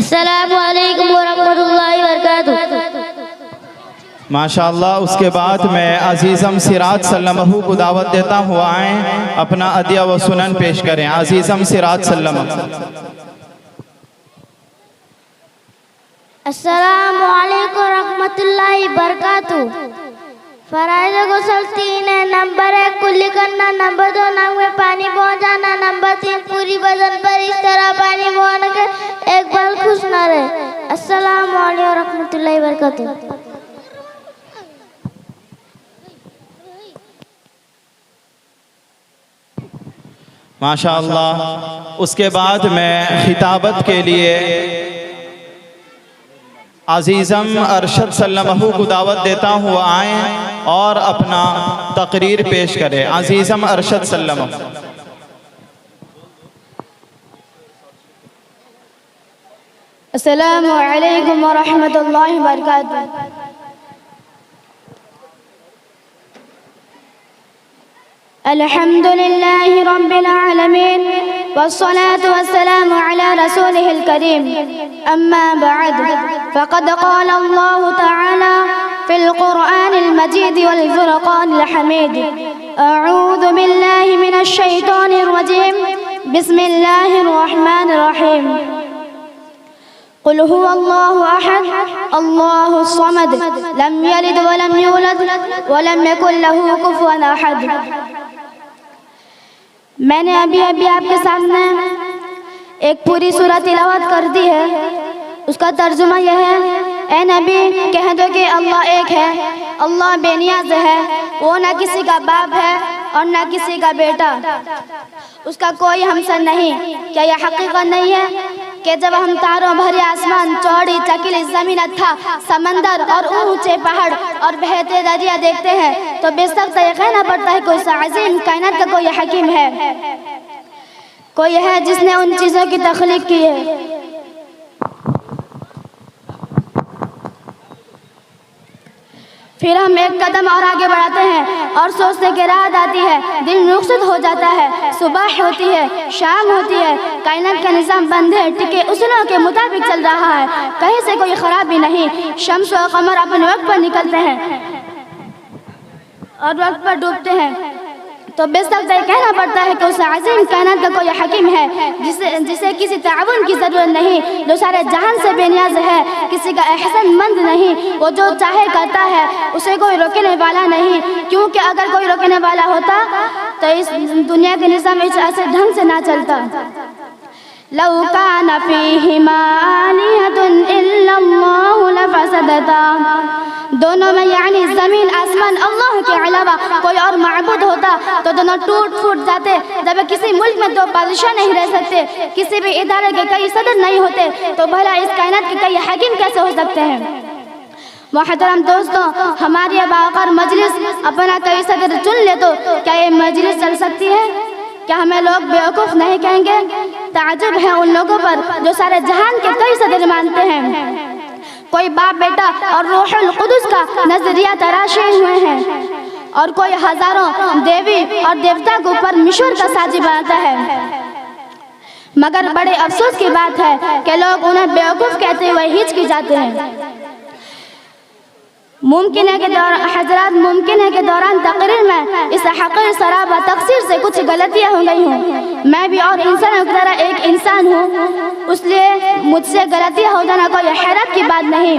अस्सलामु अलैकुम व रहमतुल्लाहि व बरकातुहू। माशाअल्लाह। उसके बाद मैं अजीज़म सिराज सल्लमहू को दावत देता हूँ आए अपना अदिया व सुनन पेश करें। अजीज़म सिराज सल्लमहू। अस्सलामु अलैकुम रहमतुल्लाहि बरकातुहू। फ़राइज़ गुस्ल 3 है। नंबर 1 कुल्ली करना। नंबर 2 नाक में पानी पहुँचाना। नंबर 3 पूरी बदन पर इस तरह पानी पहुँचा कर एक बार खुश न रहे। अस्सलामु अलैकुम रहमतुल्लाहि बरकातुहू। माशाअल्लाह। उसके बाद मैं खिताबत के लिए अजीज़म अरशद सल्लमहू को दावत देता हूँ आए और अपना तकरीर पेश करें। अजीज़म अरशद सल्लमहू। अस्सलामु अलैकुम व रहमतुल्लाहि व बरकातुहू। अल्हम्दुलिल्लाहि रब्बिल आलमीन वस्सलातु वस्सलामु अला रसूलिहिल करीम। अम्मा बअद फ़क़द क़ाल अल्लाहु तआला फ़िल क़ुरआनिल मजीद वल फ़ुरक़ानिल हमीद। अऊज़ु बिल्लाहि मिनश शैतानिर रजीम। बिस्मिल्लाहिर रहमानिर रहीम। कुल हुवल्लाहु अहद अल्लाहु समद लम यलिद वलम यूलद वलम यकुल लहू कुफुवन अहद। मैंने अभी आपके सामने एक पूरी सूरत तिलावत कर दी है। उसका तर्जुमा यह है, ए नबी कह दो कि अल्लाह एक है, अल्लाह बेनियाज है, वो ना किसी का बाप है और ना किसी का बेटा, उसका कोई हमसर नहीं। क्या यह हकीकत नहीं है कि जब हम तारों भरे आसमान, चौड़ी चकीली जमीन, था समंदर और ऊंचे पहाड़ और बहते दरिया देखते हैं तो बेशक तय कहना पड़ता है कोई अजीम कायनात का कोई हकीम है, कोई है जिसने उन चीज़ों की तख्लीक की है। फिर हम एक कदम और आगे बढ़ाते हैं और सोचते कि रात आती है, दिन रुखसत हो जाता है, सुबह होती है, शाम होती है, कायनात का निज़ाम बंद है, टिके उसूलों के मुताबिक चल रहा है, कहीं से कोई खराबी नहीं। शम्स और कमर अपने वक्त पर निकलते हैं और वक्त पर डूबते हैं तो बेशक तय कहना पड़ता है कि उस अजीम कायनात का कोई हकीम है जिसे किसी ताउन की ज़रूरत नहीं, जो सारे जहान से बेनियाज है, किसी का एहसान मंद नहीं, वो जो चाहे करता है, उसे कोई रोकने वाला नहीं। क्योंकि अगर कोई रोकने वाला होता तो इस दुनिया के निज़ाम इस ऐसे ढंग से ना चलता। लौ कान फ़ीहिमा आलिहतुन इल्लल्लाहु लफ़सदता, दोनों में यानी ज़मीन आसमान अल्लाह के अलावा कोई और माबूद होता तो दोनों टूट फूट जाते। जब किसी मुल्क में दो बादशाह नहीं रह सकते, किसी भी इदारे के कई सदर नहीं होते, तो भला इस कायनात के कई हकीम कैसे हो सकते हैं। मोहतरम दोस्तों, हमारी अब आकर मजलिस अपना कई सदर चुन ले तो क्या ये मजलिस चल सकती है? क्या हमें लोग बेवकूफ़ नहीं कहेंगे? ताजुब है उन लोगों पर जो सारे जहान के कई सदर मानते हैं, कोई बाप बेटा और रूहुल कुदस का नजरिया तराशे हुए हैं और कोई हजारों देवी और देवता के ऊपर मिशर का साजी बनाता है। मगर बड़े अफसोस की बात है कि लोग उन्हें बेवकूफ़ कहते हुए हिचकी जाते हैं। मुमकिन है कि दौरान तकरीर में इस हक़ीर शराब व तक़सीर से कुछ गलतियाँ हो गई हों। मैं भी और इंसानों की तरह एक इंसान हूँ, इसलिए मुझसे गलतियाँ हो जाना कोई हैरत की बात नहीं।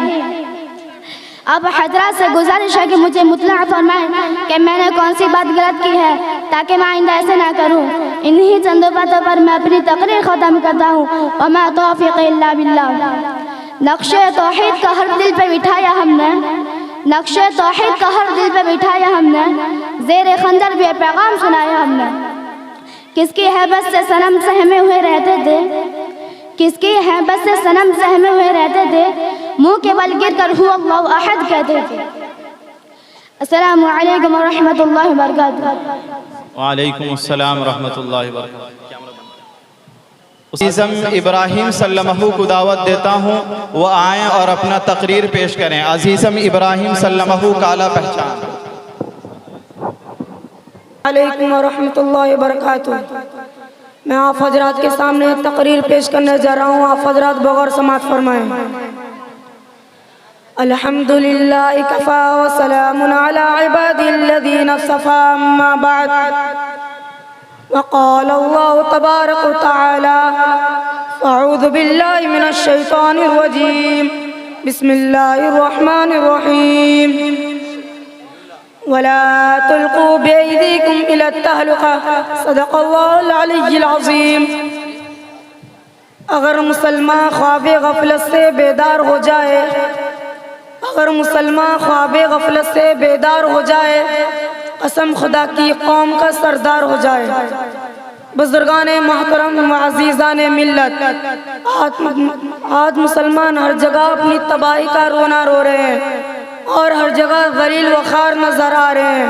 अब हजरात से गुजारिश है कि मुझे मुतला फरमाएं कि मैंने कौन सी बात गलत की है, ताकि मैं आइंदा ऐसे ना करूँ। इन्हीं चंद बातों पर मैं अपनी तकरीर ख़त्म करता हूँ। वमा तौफ़ीक़ी इल्ला बिल्लाह। नक्शे तौहीद का हर दिल पे बिठाया हमने, नक्शे तौहीद का हर दिल पे बिठाया हमने, ज़ेरे खंजर भी पैगाम सुनाया हमने। किसकी हैबत से सनम सहमे हुए रहते थे, किसकी हैबत से सनम सहमे हुए रहते थे, मुँह के बल गिर कर हुवल्लाहु अहद कहते थे। अस्सलामु अलैकुम व रहमतुल्लाहि व बरकातुहू। वालेकुम अस्सलाम व रहमतुल्लाहि व बरकातुहू। अज़ीज़म इब्राहिम सल्लल्लाहु को दावत देता हूँ, वो आएँ और अपना तकरीर पेश करें। अज़ीज़म इब्राहिम सल्लल्लाहु काला पहचान। वालेकुम व रहमतुल्लाहि व बरकातुहू। मैं आप हजरात के सामने तकरीर पेश करने जा रहा हूँ। आप हजरात बगौर समाअत फरमाएं। अल्हम्दुलिल्लाह कफ़ा व सलामुन अला इबादिल्लज़ीना इस्तफ़ा, अम्मा बाद। वक़ाल अल्लाहु तबारक व तआला, अऊज़ु बिल्लाहि मिनश शैतानिर रजीम, बिस्मिल्लाहिर रहमानिर रहीम। वला तुल्क़ू बिअयदीकुम इला तहलुका, सदक़ल्लाहुल अलिय्युल अज़ीम। अगर मुसलमान ख्वाबे गफलत से बेदार हो जाए, अगर मुसलमान ख्वाबे गफलत से बेदार हो जाए, कसम खुदा की कौम का सरदार हो जाए। बुजुर्गान मोहतरम व अज़ीज़ान मिल्लत, आज मुसलमान हर जगह अपनी तबाही का रोना रो रहे हैं और हर जगह ज़लील व ख़ार नज़र आ रहे हैं।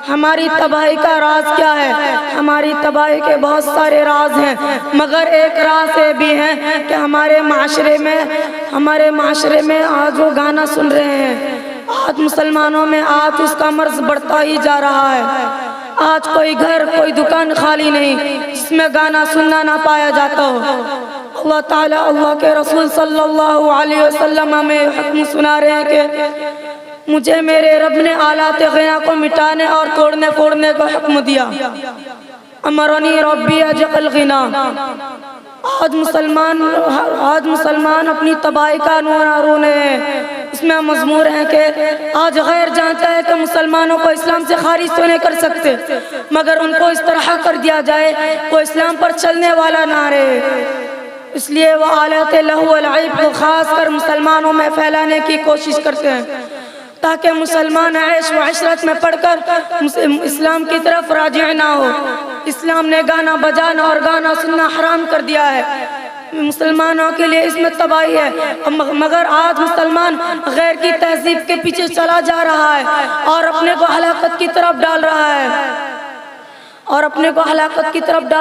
हमारी तबाही का राज क्या है? हमारी तबाही के बहुत सारे राज हैं, मगर एक राज ये भी है कि हमारे माशरे में आज वो गाना सुन रहे हैं। आज मुसलमानों में आज उसका मर्ज बढ़ता ही जा रहा है। आज कोई घर, कोई दुकान खाली नहीं जिसमें गाना सुनना ना पाया जाता हो। अल्लाह ताला, अल्लाह के रसूल सल्लल्लाहु अलैहि वसल्लम हमें हुक्म सुना रहे हैं कि मुझे मेरे रब ने आलात ग़िना को मिटाने और तोड़ने फोड़ने का हुक्म दिया। अमरनी रब्बी अजल ग़िना, आज मुसलमान अपनी तबाही का रोने इसमें मजबूर हैं कि आज गैर जानता है कि मुसलमानों को इस्लाम से खारिज तो नहीं कर सकते, मगर उनको इस तरह कर दिया जाए वो इस्लाम पर चलने वाला ना रहे। इसलिए वह आलत लहू अलईब को ख़ास कर मुसलमानों में फैलाने की कोशिश करते हैं ताकि मुसलमान ऐश व इशरत में पढ़कर इस्लाम की तरफ राजी ना हो। इस्लाम ने गाना बजाना और गाना सुनना हराम कर दिया है, मुसलमानों के लिए इसमें तबाही है। मगर आज मुसलमान गैर की तहजीब के पीछे चला जा रहा है और अपने को हलाकत की तरफ डाल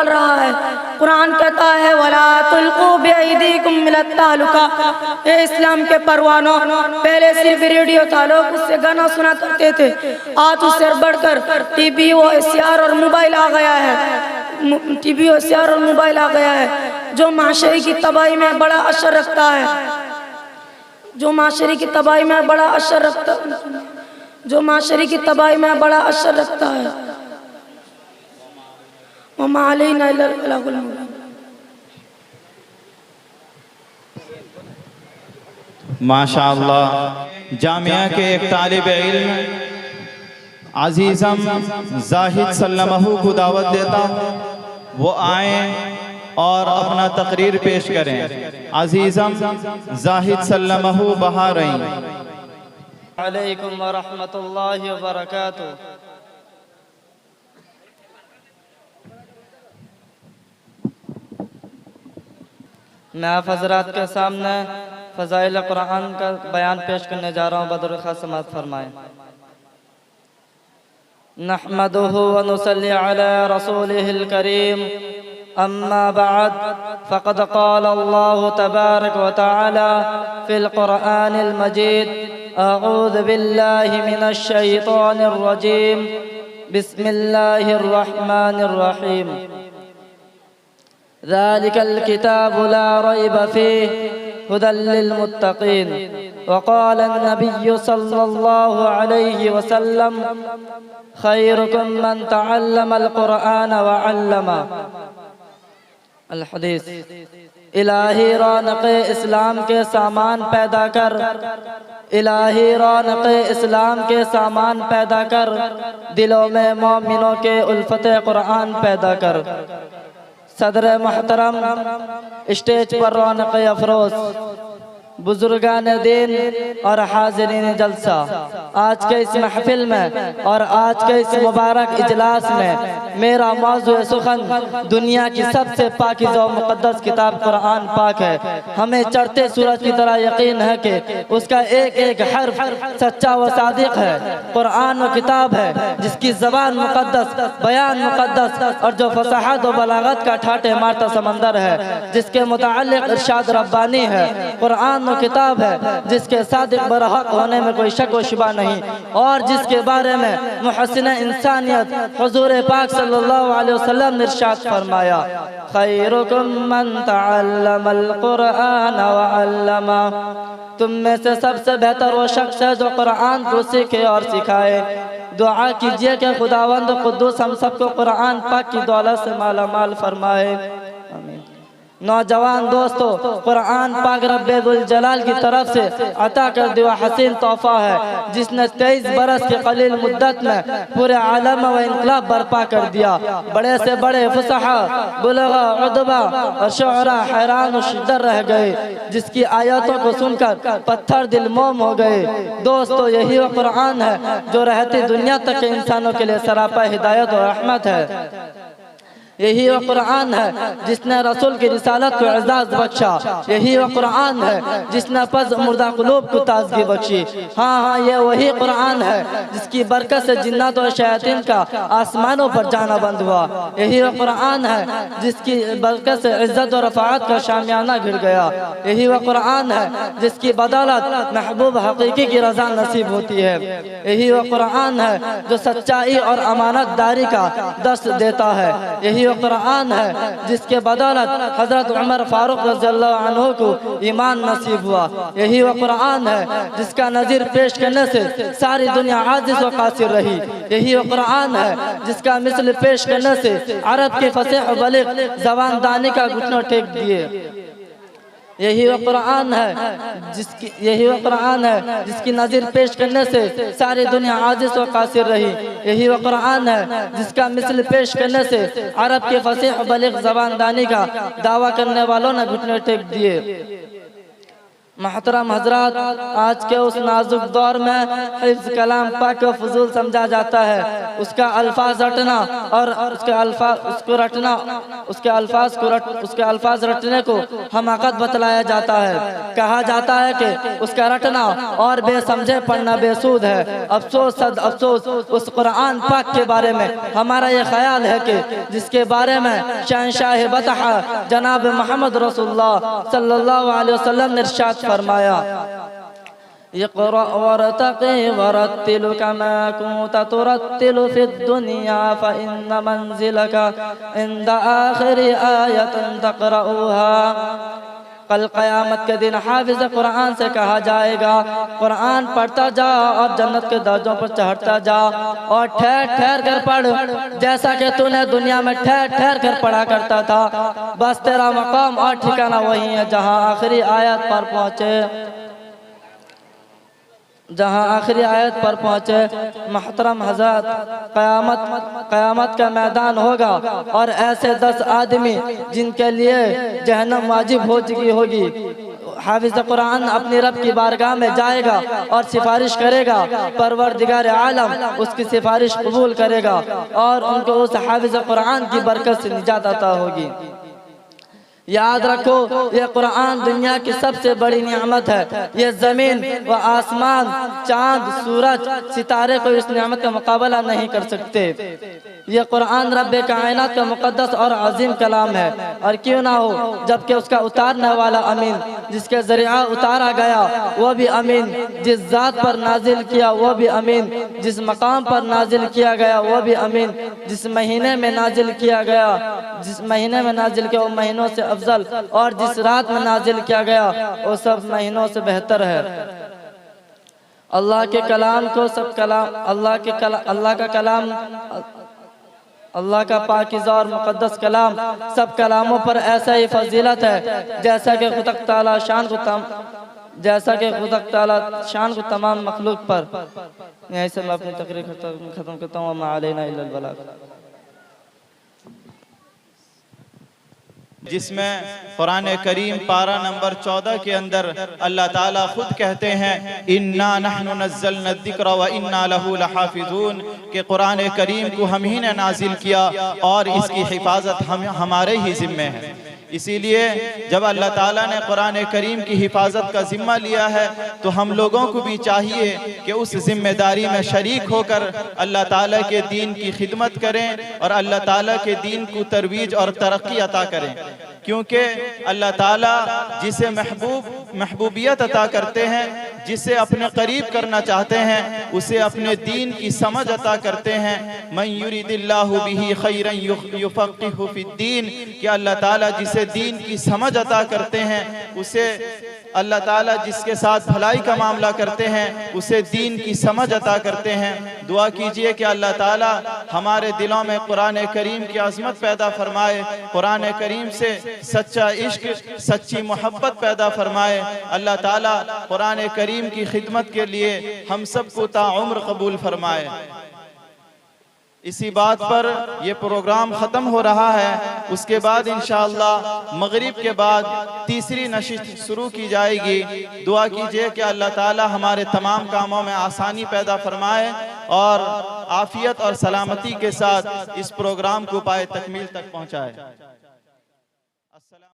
रहा है कुरान कहता है वला तुल्कू बिअयदीकुम मिनत तालुका। ये इस्लाम के परवानों, पहले सिर्फ रेडियो था, लोग उससे गाना सुना करते थे, आज उससे बढ़कर टीवी व एसीआर और मोबाइल आ गया है, जो माशरे की तबाही में बड़ा असर रखता है, माशाअल्लाह। जामिया के एक तालिब इल्म अजीज़म जाहिद सल्लमहू को दावत देता हूँ, वो आए और अपना तकरीर पेश करें। अजीज़म जाहिद सल्लमहू बहारईं। अलैकुम व रहमतुल्लाहि व बरकातुहू। मैं आप हजरात के सामने फ़ज़ाइल कुरान का बयान पेश करने जा रहा हूँ। बदर ख़ास समाअत फरमाएं। नहमदुहु व नुसल्ली अला रसूलिहिल करीम, अम्मा बअद, फ़क़द क़ाल अल्लाहु तबारक व तआला फ़िल क़ुरआनिल मजीद, अऊज़ु बिल्लाहि मिनश शैतानिर रजीम, बिस्मिल्लाहिर रहमानिर रहीम। ज़ालिकल किताबु ला रैब फ़ीहि हुदल लिल मुत्तक़ीन। वक़ाल अन्नबिय्यु सल्लल्लाहु अलैहि वसल्लम खैरुकुम मन तअल्लमल क़ुरआन व अल्लमा। अल हदीस। इलाही रौनक़े इस्लाम के सामान पैदा कर, इलाही रौनक़े इस्लाम के सामान पैदा कर, दिलों में मोमिनों के उल्फते क़ुरआन पैदा कर। सदर मोहतरम, स्टेज पर रौनक़ अफरोज़ बुजुर्गान दीन और हाज़रीन जलसा, आज के इस महफिल में और आज के इस मुबारक इजलास में मेरा मौज़ू सुखन दुनिया की सबसे पाकीज़ा और मुक़द्दस किताब कुरान पाक है। हमें चढ़ते सूरज की तरह यकीन है कि उसका एक एक हर्फ सच्चा व सादिक है। कुरान वो किताब है जिसकी ज़बान मुक़द्दस, बयान मुक़द्दस और जो फसाहत व बलागत का ठाटे मारता समंदर है, जिसके मुताल्लिक़ इरशाद रब्बानी है। कुरान किताब है जिसके सादिक बरहक होने में कोई शक व शुबा नहीं, और जिसके बारे में मुहस्सिन इंसानियत हुजूर पाक सल्लल्लाहु अलैहि वसल्लम ने इरशाद फरमाया, खैरुकुम मन तअल्लमल कुरआन व अल्लमा। तुम में से सबसे बेहतर वो शख्स है जो कुरान को सीखे और सिखाए। दुआ कीजिए कि खुदावंद कुद्दूस हम सबको कुरान पाक की दौलत से माला माल फरमाए। नौजवान दोस्तों, कुरान पाक रब्बुल जलाल की तरफ से अता कर दिया हसीन तोहफा है, जिसने 23 बरस के कलील मुद्दत में पूरे आलम व इनकलाब बर्पा कर दिया। बड़े से बड़े फुसहा, बुलगा, उदबा और शुअरा हैरान और शिद्दत रह गए, जिसकी आयतों को सुनकर पत्थर दिल मोम हो गए। दोस्तों, यही वो कुरान है जो रहती दुनिया तक के इंसानों के लिए सरापा हिदायत और रहमत है। यही वो कुरान है जिसने रसूल की रिसालत को एजाज बख्शा। यही वो कुरान है जिसने पज मुर्दा कुलूब को ताजगी बख्शी। हाँ, ये वही कुरान है जिसकी बरकत से जिन्नात और शयातीन का आसमानों पर जाना बंद हुआ। यही वो कुरान है जिसकी बरकत से इज्जत और रफ़ाअत का शामियाना गिर गया। यही वो कुरान है जिसकी बदौलत महबूब हकीकी की रज़ा नसीब होती है। यही वो कुरान है जो सच्चाई और अमानतदारी का दर्स देता है। यही वो कुरान है जिसके बदौलत हजरत उमर फारूक रज़ियल्लाहु अन्हु को ईमान नसीब हुआ। यही वो कुरान है जिसका नज़ीर पेश करने से सारी दुनिया आजिज़ व कासिर रही। यही वो कुरान है जिसका मिसल पेश करने से अरब के फसीह बलीग ज़बान दानी का घुटना टेक दिए। यही वो कुरान है जिसकी नज़ीर पेश करने से सारी दुनिया आजिज़ व कासिर रही। यही वो कुरान है जिसका मिसल पेश करने से अरब के फसीह बलीग ज़बान दानी का दावा करने वालों ने घुटने टेक दिए। महतरम हजरात, आज के उस नाजुक दौर में हिफ्ज़ कलाम पाक को फजूल समझा जाता है। उसका अल्फाज रटना और उसके अल्फाज रटने को हमाकत बतलाया जाता है। कहा जाता है कि उसका रटना और बेसमझे पढ़ना बेसूद है। अफसोस सद अफसोस उस कुरान पाक के बारे में हमारा ये ख्याल है कि जिसके बारे में शहंशाह बतह जनाब मोहम्मद रसूलुल्लाह सल्लल्लाहु अलैहि वसल्लम ने इरशाद फरमाया, इक़रा वरतक़ी वरत्तिल कमा कुंत तुरत्तिलु फ़िद दुनिया फ़इन्न मंज़िलका इंद आख़िरी आयतिन तक़रऊहा। कल क़यामत के दिन हाफिज़ कुरान से कहा जाएगा, कुरान पढ़ता जा और जन्नत के दर्जों पर चढ़ता जा और ठहर ठहर कर पढ़, जैसा कि तूने दुनिया में ठहर ठहर कर पढ़ा करता था। बस तेरा मकाम और ठिकाना वही है जहाँ आखिरी आयत पर पहुँचे। महतरम हज़रत, क़यामत का मैदान होगा और ऐसे 10 आदमी जिनके लिए जहन्नम वाजिब हो चुकी होगी। हाफिज़ कुरान अपनी रब की बारगाह में जाएगा और सिफारिश करेगा। परवरदिगार आलम उसकी सिफारिश कबूल करेगा और उनको उस हाफिज़ कुरान की बरकत से निजात अता होगी। याद रखो, ये कुरान दुनिया की सबसे बड़ी नियामत है। ये ज़मीन व आसमान, चाँद, सूरज, सितारे को इस नियामत का मुकाबला नहीं कर सकते। ये कुरान रब्बे कायनात का मुक़द्दस और अजीम कलाम है। और क्यों ना हो, जबकि उसका उतारने वाला अमीन, जिसके ज़रिया उतारा गया वो भी अमीन, जिस ज़ात पर नाजिल किया वो भी अमीन, जिस मकाम पर नाजिल किया गया वो भी अमीन, जिस महीने में नाजिल किया वो महीनों से अफजल और जिस रात में नाजिल किया गया वो सब महीनों से बेहतर है। अल्लाह के कलाम को सब कलाम अल्लाह का पाकीज़ा और मुक़द्दस कलाम सब कलामों पर ऐसा ही फजीलत है जैसा कि खुदा ताला शान को तमाम मखलूक पर। यहीं से मैं अपनी तकरीर खत्म करता हूँ। मा अलैना इल्लल बलाग। जिसमें कुरान करीम पारा नंबर 14 के अंदर अल्लाह ताला खुद कहते हैं, इन्ना नहनु नज़्ज़लना ज़िक्र व इन्ना लहू लहाफ़िज़ून, कि कुरान करीम को हम ही ने नाजिल किया और इसकी हिफाजत हमारे ही ज़िम्मे है। इसीलिए जब अल्लाह ताला ने कुरान करीम की हिफाजत का ज़िम्मा लिया है तो हम लोगों को भी चाहिए कि उस ज़िम्मेदारी में शरीक होकर अल्लाह ताला के दीन की खिदमत करें और अल्लाह ताला के दीन को तरवीज और तरक्की अता करें। क्योंकि अल्लाह ताला जिसे महबूबियत अता करते हैं, जिसे अपने करीब करना चाहते हैं, उसे अपने दीन की समझ अता करते हैं। मन युरिदिल्लाहु बिही खैरन युफ़क़्क़िहु फ़िद्दीन, कि अल्लाह ताला जिसे दीन की समझ अता करते हैं, उसे अल्लाह ताला जिसके साथ भलाई का मामला करते हैं उसे दीन की समझ अता करते हैं। दुआ कीजिए कि अल्लाह ताला हमारे दिलों में कुरान करीम की अज़मत पैदा फरमाए, कुरान करीम से सच्चा इश्क, सच्ची मोहब्बत पैदा फरमाए। अल्लाह ताला कुरान करीम की खिदमत के लिए हम सबको ताउम्र कबूल फरमाए। इसी बात पर यह प्रोग्राम ख़त्म हो रहा है। उसके बाद इंशाअल्लाह मगरिब के बाद तीसरी नशिस्त शुरू की जाएगी। दुआ कीजिए कि अल्लाह ताला हमारे तमाम कामों में आसानी पैदा फरमाए और आफियत और सलामती के साथ इस प्रोग्राम को पाए तकमील तक पहुँचाए।